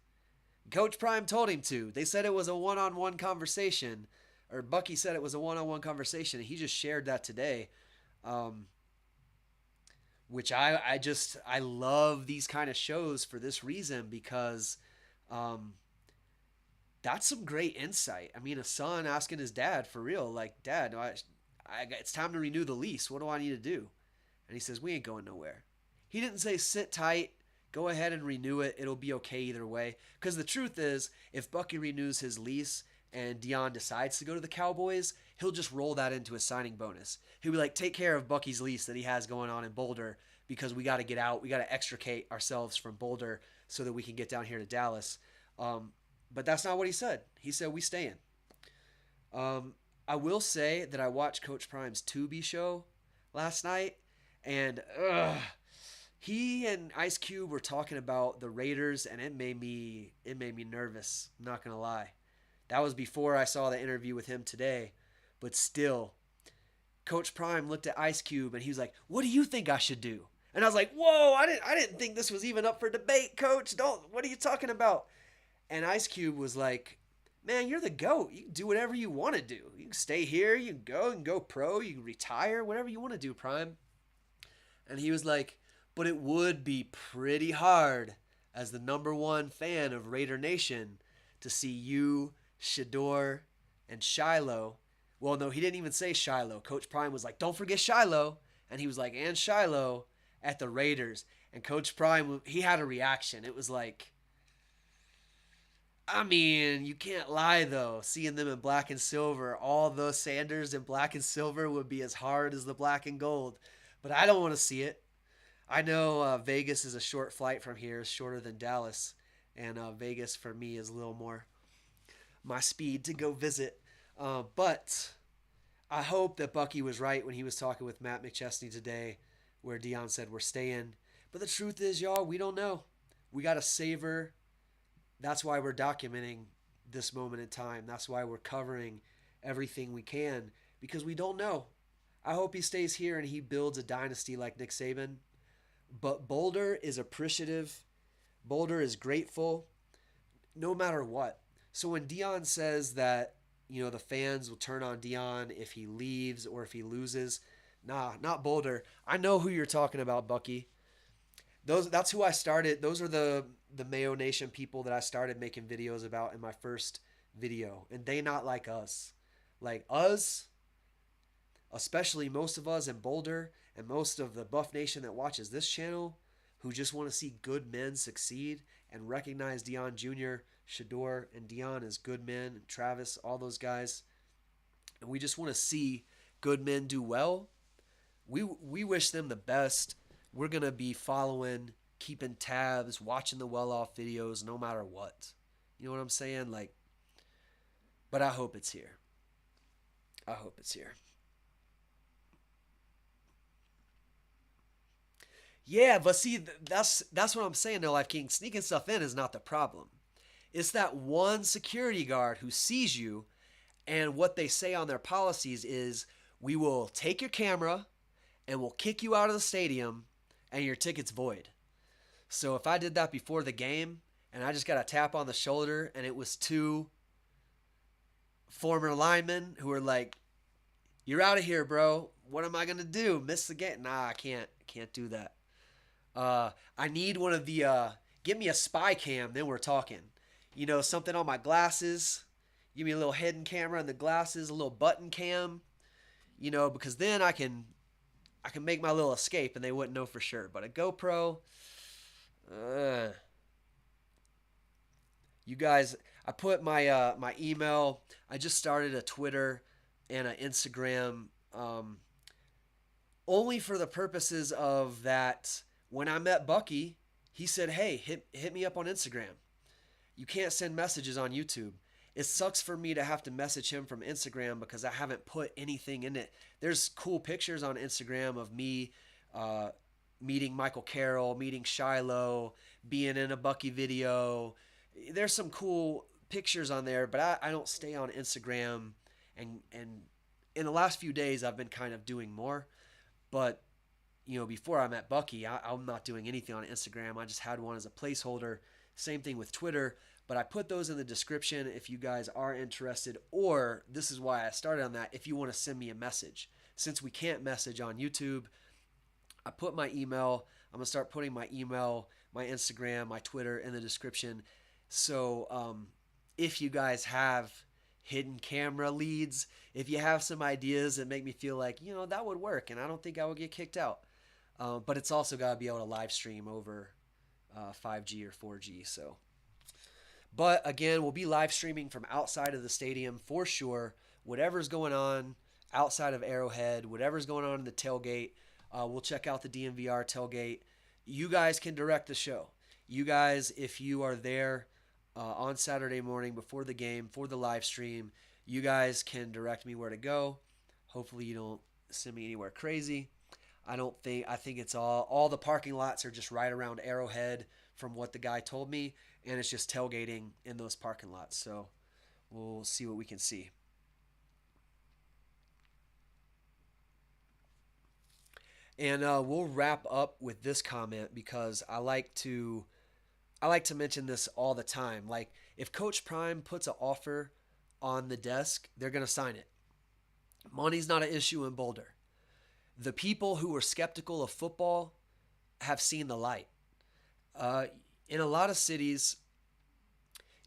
Coach Prime told him to. They said it was a one-on-one conversation, or Bucky said it was a one-on-one conversation, and he just shared that today. Which I love these kind of shows for this reason, because that's some great insight. I mean, a son asking his dad for real, like, "Dad, it's time to renew the lease. What do I need to do?" And he says, "We ain't going nowhere." He didn't say sit tight, go ahead and renew it. It'll be okay either way. Because the truth is, if Bucky renews his lease and Deion decides to go to the Cowboys, he'll just roll that into his signing bonus. He'll be like, take care of Bucky's lease that he has going on in Boulder, because we got to get out. We got to extricate ourselves from Boulder so that we can get down here to Dallas. But that's not what he said. He said, we staying. I will say that I watched Coach Prime's Tubi show last night, and he and Ice Cube were talking about the Raiders, and it made me nervous. I'm not gonna lie. That was before I saw the interview with him today. But still, Coach Prime looked at Ice Cube and he was like, "What do you think I should do?" And I was like, "Whoa, I didn't think this was even up for debate, Coach. Don't. What are you talking about?" And Ice Cube was like, "Man, you're the GOAT. You can do whatever you want to do. You can stay here. You can go pro. You can retire. Whatever you want to do, Prime." And he was like, "But it would be pretty hard as the number one fan of Raider Nation to see you, Shedeur, and Shiloh." Well, no, he didn't even say Shiloh. Coach Prime was like, "Don't forget Shiloh." And he was like, "And Shiloh at the Raiders." And Coach Prime, he had a reaction. It was like, I mean, you can't lie though. Seeing them in black and silver, all those Sanders in black and silver would be as hard as the black and gold. But I don't want to see it. I know Vegas is a short flight from here, shorter than Dallas, and Vegas for me is a little more my speed to go visit. But I hope that Bucky was right when he was talking with Matt McChesney today, where Dion said we're staying. But the truth is, y'all, we don't know. We got to savor. That's why we're documenting this moment in time. That's why we're covering everything we can, because we don't know. I hope he stays here and he builds a dynasty like Nick Saban. But Boulder is appreciative. Boulder is grateful no matter what. So when Dion says that, the fans will turn on Dion if he leaves or if he loses, nah, not Boulder. I know who you're talking about, Bucky. That's who I started. Those are the Mayo Nation people that I started making videos about in my first video. And they not like us. Like us, especially most of us in Boulder and most of the Buff Nation that watches this channel, who just want to see good men succeed and recognize Dion Jr., Shedeur, and Dion as good men, Travis, all those guys. And we just want to see good men do well. We wish them the best. We're going to be following, keeping tabs, watching the well-off videos no matter what. You know what I'm saying? But I hope it's here. I hope it's here. Yeah, but see, that's what I'm saying though, Life King. Sneaking stuff in is not the problem. It's that one security guard who sees you, and what they say on their policies is, "We will take your camera and we'll kick you out of the stadium and your ticket's void." So if I did that before the game and I just got a tap on the shoulder and it was two former linemen who were like, "You're out of here, bro. What am I going to do? Miss the game?" Nah, I can't do that. I need one of the, give me a spy cam, then we're talking. Something on my glasses. Give me a little hidden camera in the glasses, a little button cam, because then I can make my little escape and they wouldn't know for sure. But a GoPro, you guys, I put my email. I just started a Twitter and an Instagram, only for the purposes of that. When I met Bucky, he said, "Hey, hit me up on Instagram. You can't send messages on YouTube." It sucks for me to have to message him from Instagram because I haven't put anything in it. There's cool pictures on Instagram of me meeting Michael Carroll, meeting Shiloh, being in a Bucky video. There's some cool pictures on there, but I don't stay on Instagram. And in the last few days, I've been kind of doing more. But before I met Bucky, I'm not doing anything on Instagram. I just had one as a placeholder. Same thing with Twitter. But I put those in the description if you guys are interested, or this is why I started on that, if you want to send me a message. Since we can't message on YouTube, I put my email. I'm going to start putting my email, my Instagram, my Twitter in the description. So if you guys have hidden camera leads, if you have some ideas that make me feel like, that would work and I don't think I would get kicked out. But it's also got to be able to live stream over 5G or 4G. But again, we'll be live streaming from outside of the stadium for sure. Whatever's going on outside of Arrowhead, whatever's going on in the tailgate, we'll check out the DMVR tailgate. You guys can direct the show. You guys, if you are there on Saturday morning before the game for the live stream, you guys can direct me where to go. Hopefully you don't send me anywhere crazy. I think it's all the parking lots are just right around Arrowhead from what the guy told me, and it's just tailgating in those parking lots. So We'll see what we can see. And we'll wrap up with this comment because I like to mention this all the time. Like if Coach Prime puts an offer on the desk, they're gonna sign it. Money's not an issue in Boulder. The people who were skeptical of football have seen the light. Uh, in a lot of cities,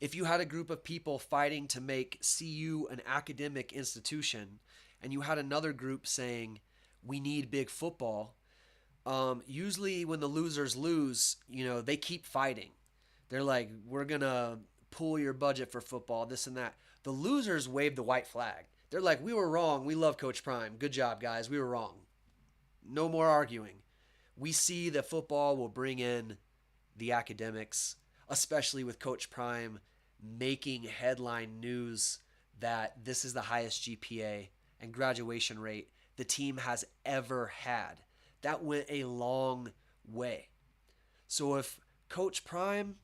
if you had a group of people fighting to make CU an academic institution, and you had another group saying we need big football, usually when the losers lose, they keep fighting. They're like, we're gonna pull your budget for football, this and that. The losers wave the white flag. They're like, we were wrong. We love Coach Prime. Good job, guys. We were wrong. No more arguing. We see that football will bring in the academics, especially with Coach Prime making headline news that this is the highest GPA and graduation rate the team has ever had. That went a long way. So if Coach Prime,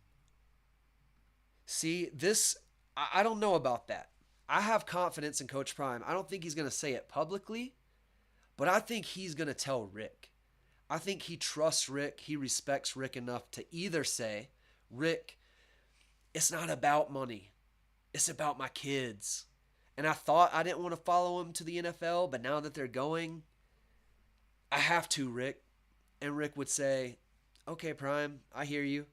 see, this, I don't know about that. I have confidence in Coach Prime. I don't think he's going to say it publicly, but I think he's going to tell Rick. I think he trusts Rick. He respects Rick enough to either say, Rick, it's not about money. It's about my kids. And I thought I didn't want to follow him to the NFL, but now that they're going, I have to, Rick. And Rick would say, okay, Prime, I hear you.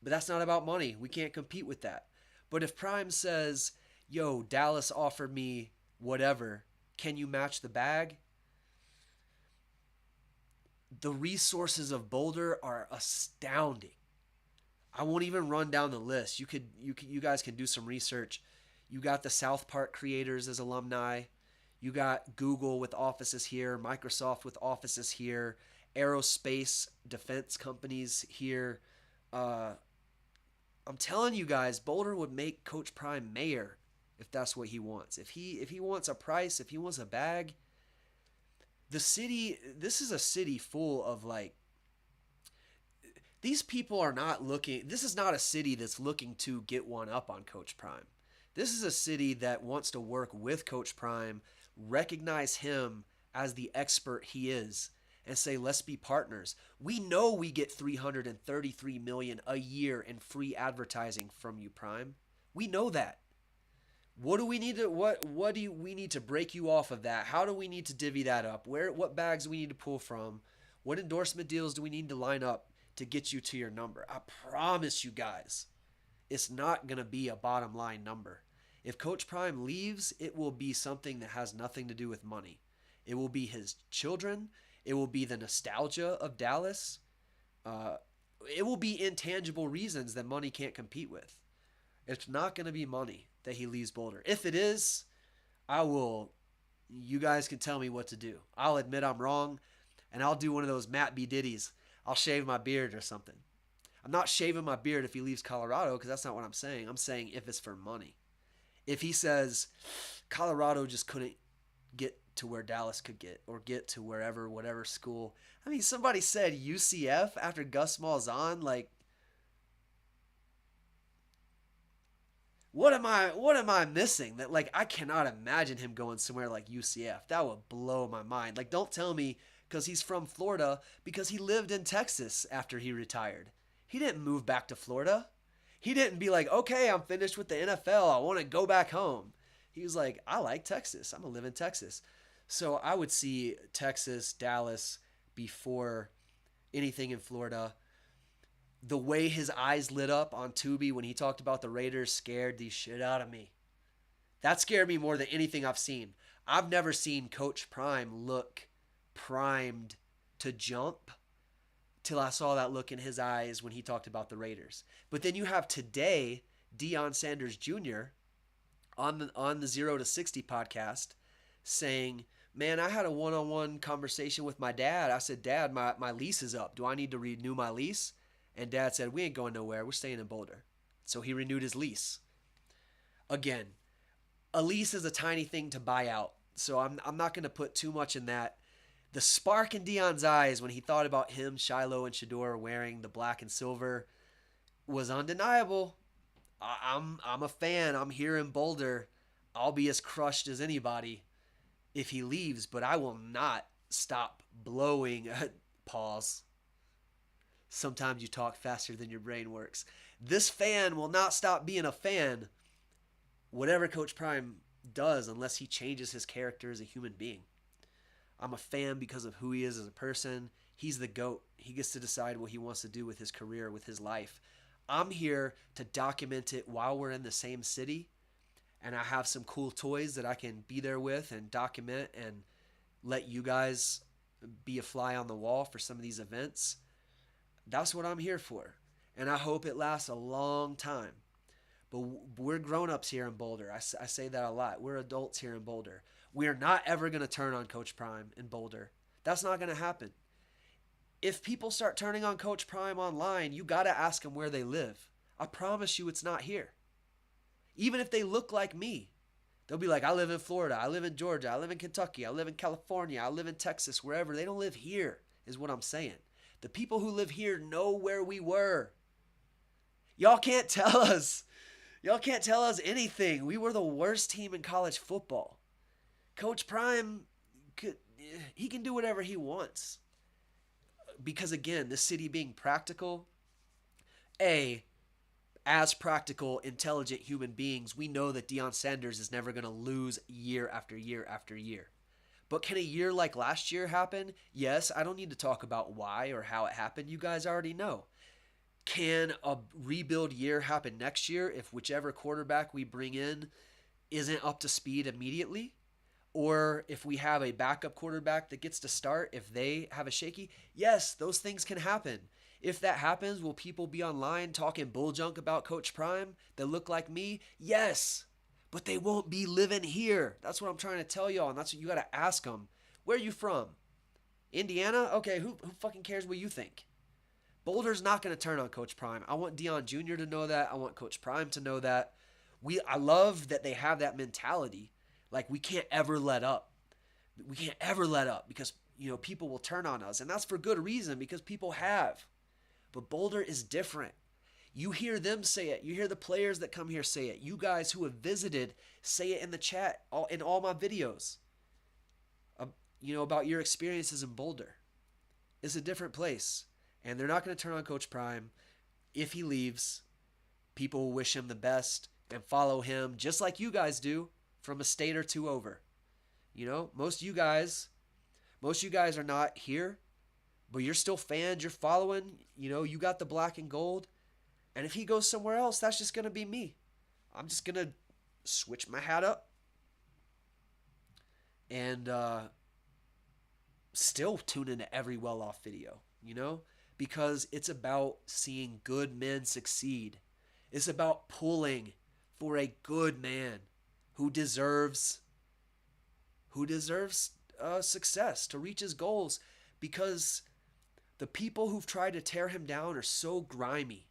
But that's not about money. We can't compete with that. But if Prime says, yo, Dallas offered me whatever, can you match the bag? The resources of Boulder are astounding. I won't even run down the list. You guys can do some research. You got the South Park creators as alumni. You got Google with offices here, Microsoft with offices here, aerospace defense companies here. I'm telling you guys, Boulder would make Coach Prime mayor if that's what he wants. If he wants a price, if he wants a bag, the city, this is a city full of like, these people are not looking, this is not a city that's looking to get one up on Coach Prime. This is a city that wants to work with Coach Prime, recognize him as the expert he is, and say, let's be partners. We know we get $333 million a year in free advertising from you, Prime. We know that. What do we need to what do we need to break you off of that? How do we need to divvy that up? What bags do we need to pull from? What endorsement deals do we need to line up to get you to your number? I promise you guys, it's not going to be a bottom line number. If Coach Prime leaves, it will be something that has nothing to do with money. It will be his children. It will be the nostalgia of Dallas. It will be intangible reasons that money can't compete with. It's not going to be money that he leaves Boulder. If it is, you guys can tell me what to do. I'll admit I'm wrong, and I'll do one of those Matt B. Diddy's. I'll shave my beard or something. I'm not shaving my beard if he leaves Colorado because that's not what I'm saying. I'm saying if it's for money. If he says Colorado just couldn't get to where Dallas could get or get to whatever school. I mean, somebody said UCF after Gus Malzahn. Like, what am I missing? That, like, I cannot imagine him going somewhere like UCF. That would blow my mind. Like, don't tell me because he's from Florida, because he lived in Texas after he retired. He didn't move back to Florida. He didn't be like, okay, I'm finished with the NFL. I want to go back home. He was like, I like Texas. I'm going to live in Texas. So I would see Texas, Dallas before anything in Florida. The way his eyes lit up on Tubi when he talked about the Raiders scared the shit out of me. That scared me more than anything I've seen. I've never seen Coach Prime look primed to jump till I saw that look in his eyes when he talked about the Raiders. But then you have today Deion Sanders Jr. on the 0 to 60 podcast saying, man, I had a one-on-one conversation with my dad. I said, Dad, my lease is up. Do I need to renew my lease? And Dad said, we ain't going nowhere. We're staying in Boulder. So he renewed his lease. Again, a lease is a tiny thing to buy out. So I'm not going to put too much in that. The spark in Deion's eyes when he thought about him, Shiloh, and Shedeur wearing the black and silver was undeniable. I'm a fan. I'm here in Boulder. I'll be as crushed as anybody if he leaves, but I will not stop blowing. Pause. Sometimes you talk faster than your brain works. This fan will not stop being a fan, whatever Coach Prime does, unless he changes his character as a human being. I'm a fan because of who he is as a person. He's the GOAT. He gets to decide what he wants to do with his career, with his life. I'm here to document it while we're in the same city, and I have some cool toys that I can be there with and document and let you guys be a fly on the wall for some of these events. That's what I'm here for. And I hope it lasts a long time. But we're grown-ups here in Boulder. I say that a lot. We're adults here in Boulder. We are not ever going to turn on Coach Prime in Boulder. That's not going to happen. If people start turning on Coach Prime online, you got to ask them where they live. I promise you it's not here. Even if they look like me, they'll be like, I live in Florida, I live in Georgia, I live in Kentucky, I live in California, I live in Texas, wherever. They don't live here, is what I'm saying. The people who live here know where we were. Y'all can't tell us. Y'all can't tell us anything. We were the worst team in college football. Coach Prime, he can do whatever he wants. Because again, the city being practical, as practical, intelligent human beings, we know that Jalon Sanders is never going to lose year after year after year. But can a year like last year happen? Yes, I don't need to talk about why or how it happened. You guys already know. Can a rebuild year happen next year if whichever quarterback we bring in isn't up to speed immediately? Or if we have a backup quarterback that gets to start, if they have a shaky? Yes, those things can happen. If that happens, will people be online talking bull junk about Coach Prime that look like me? Yes. But they won't be living here. That's what I'm trying to tell y'all, and that's what you got to ask them. Where are you from? Indiana? Okay, who fucking cares what you think? Boulder's not going to turn on Coach Prime. I want Deion Jr. to know that. I want Coach Prime to know that. I love that they have that mentality. Like, we can't ever let up. We can't ever let up because, people will turn on us. And that's for good reason because people have. But Boulder is different. You hear them say it. You hear the players that come here say it. You guys who have visited say it in the chat, in all my videos, about your experiences in Boulder. It's a different place. And they're not going to turn on Coach Prime. If he leaves, people will wish him the best and follow him just like you guys do from a state or two over. Most of you guys are not here, but you're still fans. You're following. You got the black and gold. And if he goes somewhere else, that's just going to be me. I'm just going to switch my hat up and still tune into every well-off video, because it's about seeing good men succeed. It's about pulling for a good man who deserves success to reach his goals, because the people who've tried to tear him down are so grimy.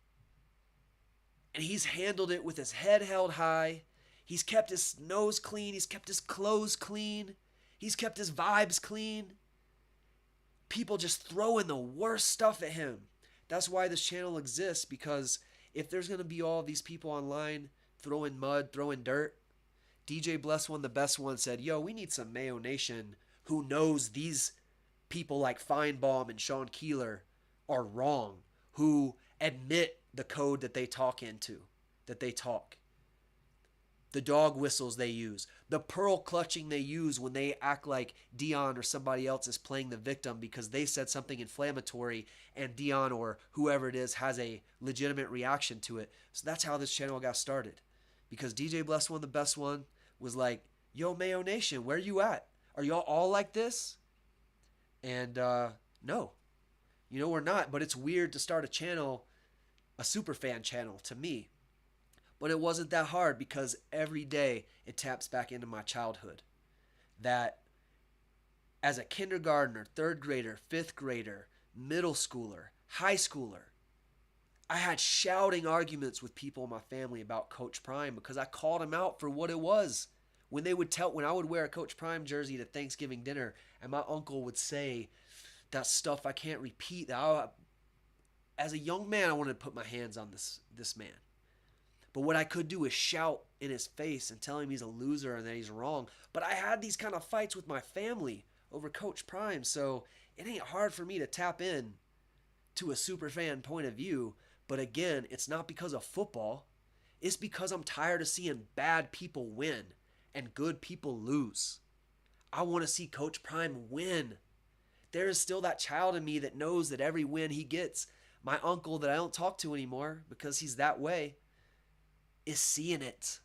And he's handled it with his head held high. He's kept his nose clean. He's kept his clothes clean. He's kept his vibes clean. People just throwing the worst stuff at him. That's why this channel exists, because if there's going to be all these people online throwing mud, throwing dirt, DJ Bless One, the best one, said, yo, we need some Mayo Nation who knows these people like Feinbaum and Sean Keeler are wrong, who admit the code that they talk. The dog whistles they use, the pearl clutching they use when they act like Deion or somebody else is playing the victim because they said something inflammatory and Deion or whoever it is has a legitimate reaction to it. So that's how this channel got started, because DJ Bless One, the best one, was like, yo, Mayo Nation, where you at? Are y'all all like this? And no, we're not. But it's weird to start a channel, a super fan channel to me. But it wasn't that hard, because every day it taps back into my childhood. That as a kindergartner, third grader, fifth grader, middle schooler, high schooler, I had shouting arguments with people in my family about Coach Prime because I called him out for what it was. When I would wear a Coach Prime jersey to Thanksgiving dinner and my uncle would say that stuff I can't repeat. As a young man, I wanted to put my hands on this man. But what I could do is shout in his face and tell him he's a loser and that he's wrong. But I had these kind of fights with my family over Coach Prime, so it ain't hard for me to tap in to a super fan point of view. But again, it's not because of football. It's because I'm tired of seeing bad people win and good people lose. I want to see Coach Prime win. There is still that child in me that knows that every win he gets, my uncle that I don't talk to anymore because he's that way, is seeing it.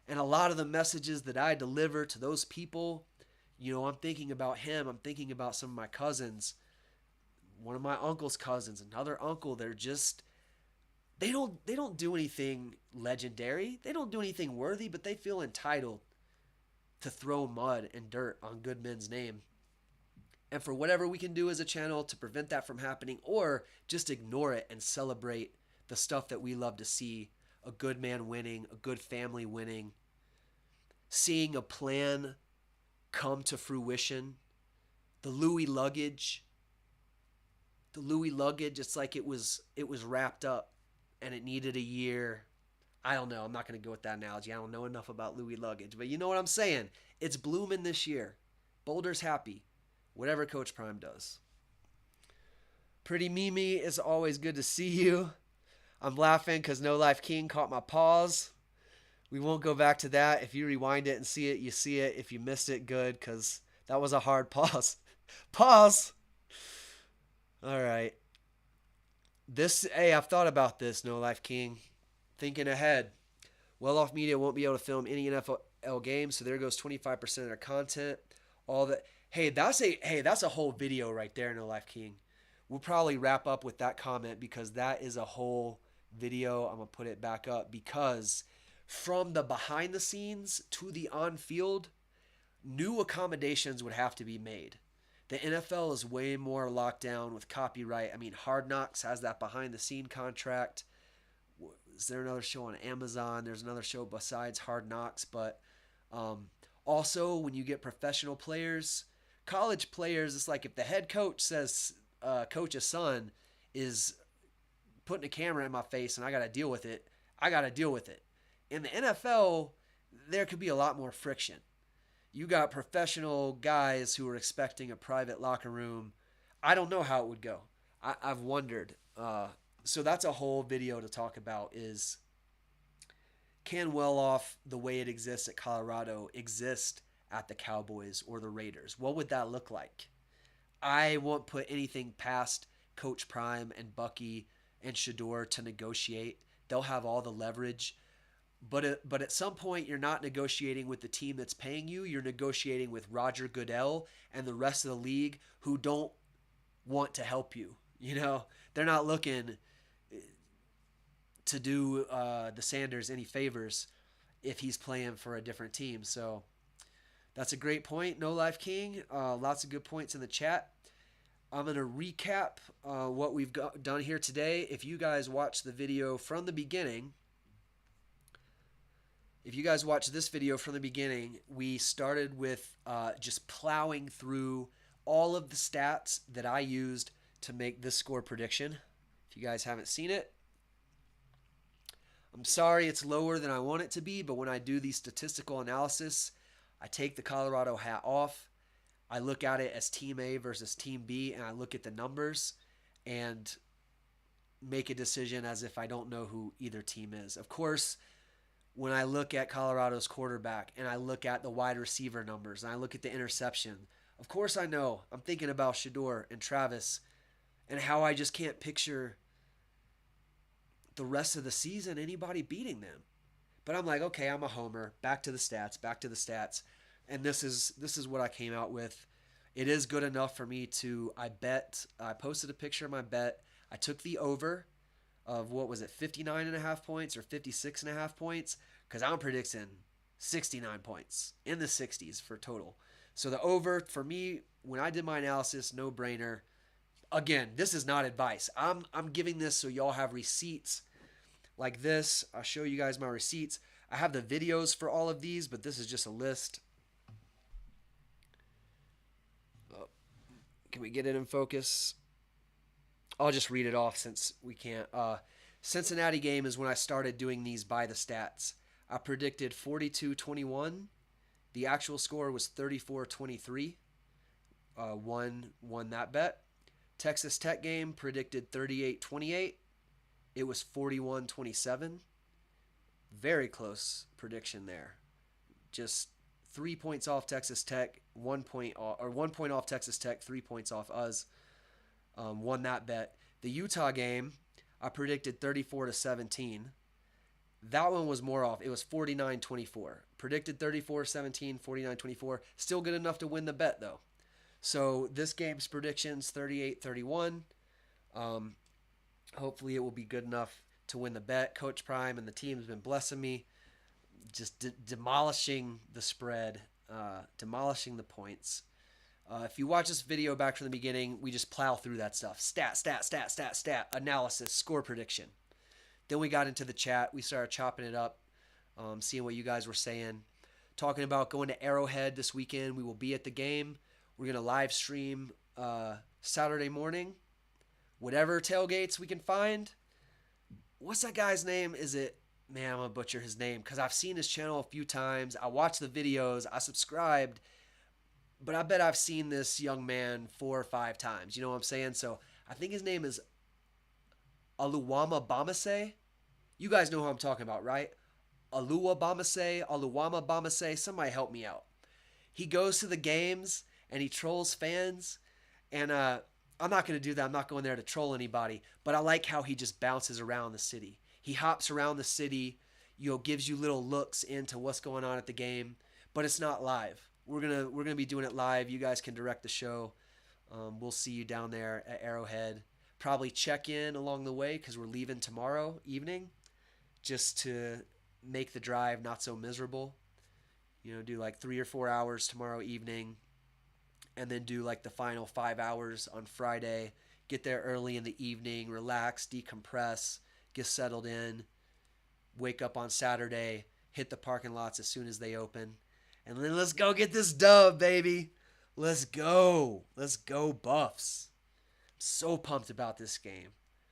And a lot of the messages that I deliver to those people, I'm thinking about him. I'm thinking about some of my cousins, one of my uncle's cousins, another uncle. They don't do anything legendary. They don't do anything worthy, but they feel entitled to throw mud and dirt on good men's name. And for whatever we can do as a channel to prevent that from happening, or just ignore it and celebrate the stuff that we love to see, a good man winning, a good family winning, seeing a plan come to fruition. The Louis luggage, it's like it was wrapped up and it needed a year. I don't know. I'm not going to go with that analogy. I don't know enough about Louis luggage, but you know what I'm saying? It's blooming this year. Boulder's happy. Whatever Coach Prime does. Pretty Mimi, it's always good to see you. I'm laughing because No Life King caught my pause. We won't go back to that. If you rewind it and see it, you see it. If you missed it, good, because that was a hard pause. Pause! All right. Hey, I've thought about this, No Life King. Thinking ahead. Well Off Media won't be able to film any NFL games, so there goes 25% of their content. All that. Hey, that's a whole video right there, No Life King. We'll probably wrap up with that comment because that is a whole video. I'm going to put it back up because from the behind the scenes to the on field, new accommodations would have to be made. The NFL is way more locked down with copyright. I mean, Hard Knocks has that behind the scene contract. Is there another show on Amazon? There's another show besides Hard Knocks, but also when you get professional players, college players, it's like if the head coach says coach's son is putting a camera in my face and I got to deal with it, I got to deal with it. In the NFL, there could be a lot more friction. You got professional guys who are expecting a private locker room. I don't know how it would go. I've wondered. So that's a whole video to talk about is, can well off the way it exists at Colorado exist at the Cowboys or the Raiders? What would that look like? I won't put anything past Coach Prime and Bucky and Shedeur to negotiate. They'll have all the leverage. But at some point, you're not negotiating with the team that's paying you. You're negotiating with Roger Goodell and the rest of the league who don't want to help you. They're not looking to do the Sanders any favors if he's playing for a different team. So that's a great point, No Life King. Lots of good points in the chat. I'm going to recap what we've done here today. If you guys watch the video from the beginning, if you guys watch this video from the beginning, we started with just plowing through all of the stats that I used to make this score prediction. If you guys haven't seen it, I'm sorry it's lower than I want it to be, but when I do the statistical analysis, I take the Colorado hat off. I look at it as Team A versus Team B, and I look at the numbers and make a decision as if I don't know who either team is. Of course, when I look at Colorado's quarterback and I look at the wide receiver numbers and I look at the interception, of course I know I'm thinking about Shedeur and Travis and how I just can't picture the rest of the season anybody beating them. But I'm like, okay, I'm a homer. Back to the stats. And this is what I came out with. It is good enough for me to, I posted a picture of my bet. I took the over of, 59.5 points or 56.5 points, because I'm predicting 69 points, in the 60s for total. So the over, for me, when I did my analysis, no brainer. Again, this is not advice. I'm giving this so y'all have receipts like this. I'll show you guys my receipts. I have the videos for all of these, but this is just a list. Can we get it in focus? I'll just read it off since we can't. Cincinnati game is when I started doing these by the stats. I predicted 42-21. The actual score was 34-23. Won that bet. Texas Tech game predicted 38-28. It was 41-27. Very close prediction there. Just 3 points off Texas Tech, 1 point off, or 1 point off Texas Tech, 3 points off us. Won that bet. The Utah game, I predicted 34-17. That one was more off. It was 49-24. Predicted 34-17, 49-24. Still good enough to win the bet, though. So this game's predictions, 38-31. Hopefully it will be good enough to win the bet. Coach Prime and the team has been blessing me. Just demolishing the spread, demolishing the points. If you watch this video back from the beginning, we just plow through that stuff. Stat, analysis, score prediction. Then we got into the chat. We started chopping it up, seeing what you guys were saying. Talking about going to Arrowhead this weekend. We will be at the game. We're going to live stream Saturday morning. Whatever tailgates we can find. What's that guy's name? Is it... Man, I'm going to butcher his name because I've seen his channel a few times. I watched the videos. I subscribed. But I bet I've seen this young man 4 or 5 times. You know what I'm saying? So I think his name is Aluwama Bamase. You guys know who I'm talking about, right? Aluwama Bamase. Somebody help me out. He goes to the games and he trolls fans. And I'm not going to do that. I'm not going there to troll anybody. But I like how he just bounces around the city. He hops around the city, gives you little looks into what's going on at the game, but it's not live. We're gonna be doing it live. You guys can direct the show. We'll see you down there at Arrowhead. Probably check in along the way because we're leaving tomorrow evening, just to make the drive not so miserable. Do like 3 or 4 hours tomorrow evening, and then do like the final 5 hours on Friday. Get there early in the evening, relax, decompress. Get settled in, wake up on Saturday, hit the parking lots as soon as they open, and then let's go get this dub, baby. Let's go. Let's go, Buffs. I'm so pumped about this game.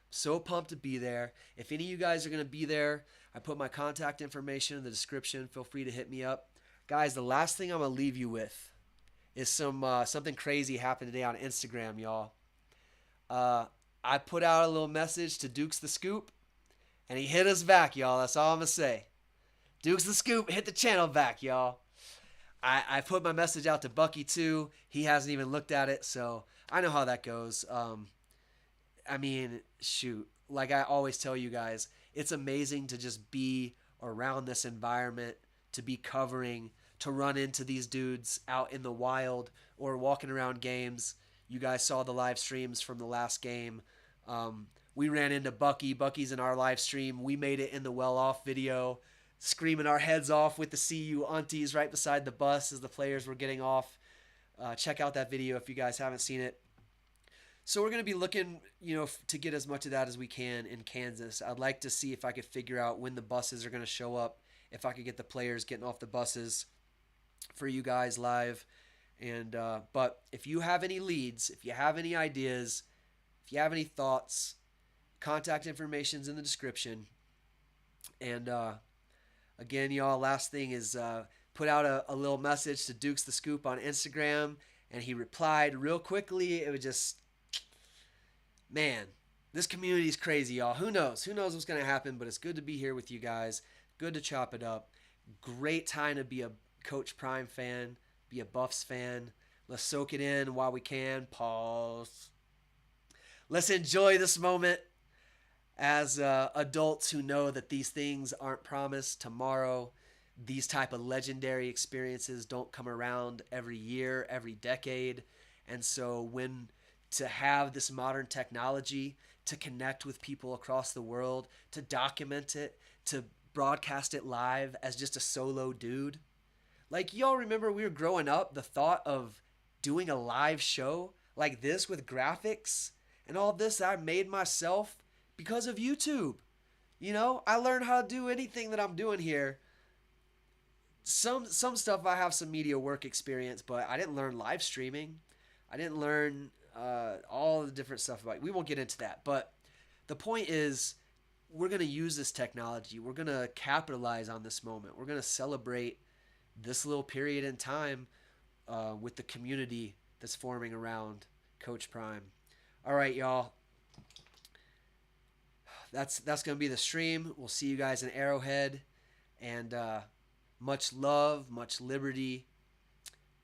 So pumped to be there. If any of you guys are going to be there, I put my contact information in the description. Feel free to hit me up. Guys, the last thing I'm going to leave you with is something crazy happened today on Instagram, y'all. I put out a little message to Dukes the Scoop. And he hit us back, y'all. That's all I'm going to say. Dukes the Scoop hit the channel back, y'all. I put my message out to Bucky, too. He hasn't even looked at it, so I know how that goes. Shoot. Like I always tell you guys, it's amazing to just be around this environment, to be covering, to run into these dudes out in the wild or walking around games. You guys saw the live streams from the last game. We ran into Bucky. Bucky's in our live stream. We made it in the well-off video, screaming our heads off with the CU aunties right beside the bus as the players were getting off. Check out that video if you guys haven't seen it. So we're going to be looking, to get as much of that as we can in Kansas. I'd like to see if I could figure out when the buses are going to show up, if I could get the players getting off the buses for you guys live. And but if you have any leads, if you have any ideas, if you have any thoughts, contact information's in the description. And again, y'all, last thing is put out a little message to Dukes the Scoop on Instagram, and he replied real quickly. It was just, man, this community is crazy, y'all. Who knows what's going to happen, but it's good to be here with you guys. Good to chop it up. Great time to be a Coach Prime fan, be a Buffs fan. Let's soak it in while we can. Pause. Let's enjoy this moment as adults who know that these things aren't promised tomorrow. These type of legendary experiences don't come around every year, every decade. And so to have this modern technology to connect with people across the world, to document it, to broadcast it live as just a solo dude. Like, y'all remember we were growing up, the thought of doing a live show like this with graphics and all this I made myself because of YouTube. I learned how to do anything that I'm doing here. Some stuff I have some media work experience, but I didn't learn live streaming. I didn't learn all the different stuff about it. We won't get into that. But the point is, we're going to use this technology. We're going to capitalize on this moment. We're going to celebrate this little period in time with the community that's forming around Coach Prime. All right, y'all. That's going to be the stream. We'll see you guys in Arrowhead. And much love, much liberty,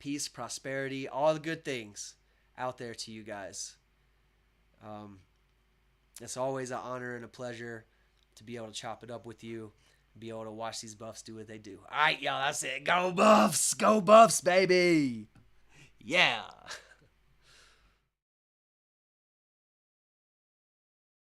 peace, prosperity, all the good things out there to you guys. It's always an honor and a pleasure to be able to chop it up with you, be able to watch these Buffs do what they do. All right, y'all, that's it. Go Buffs! Go Buffs, baby! Yeah!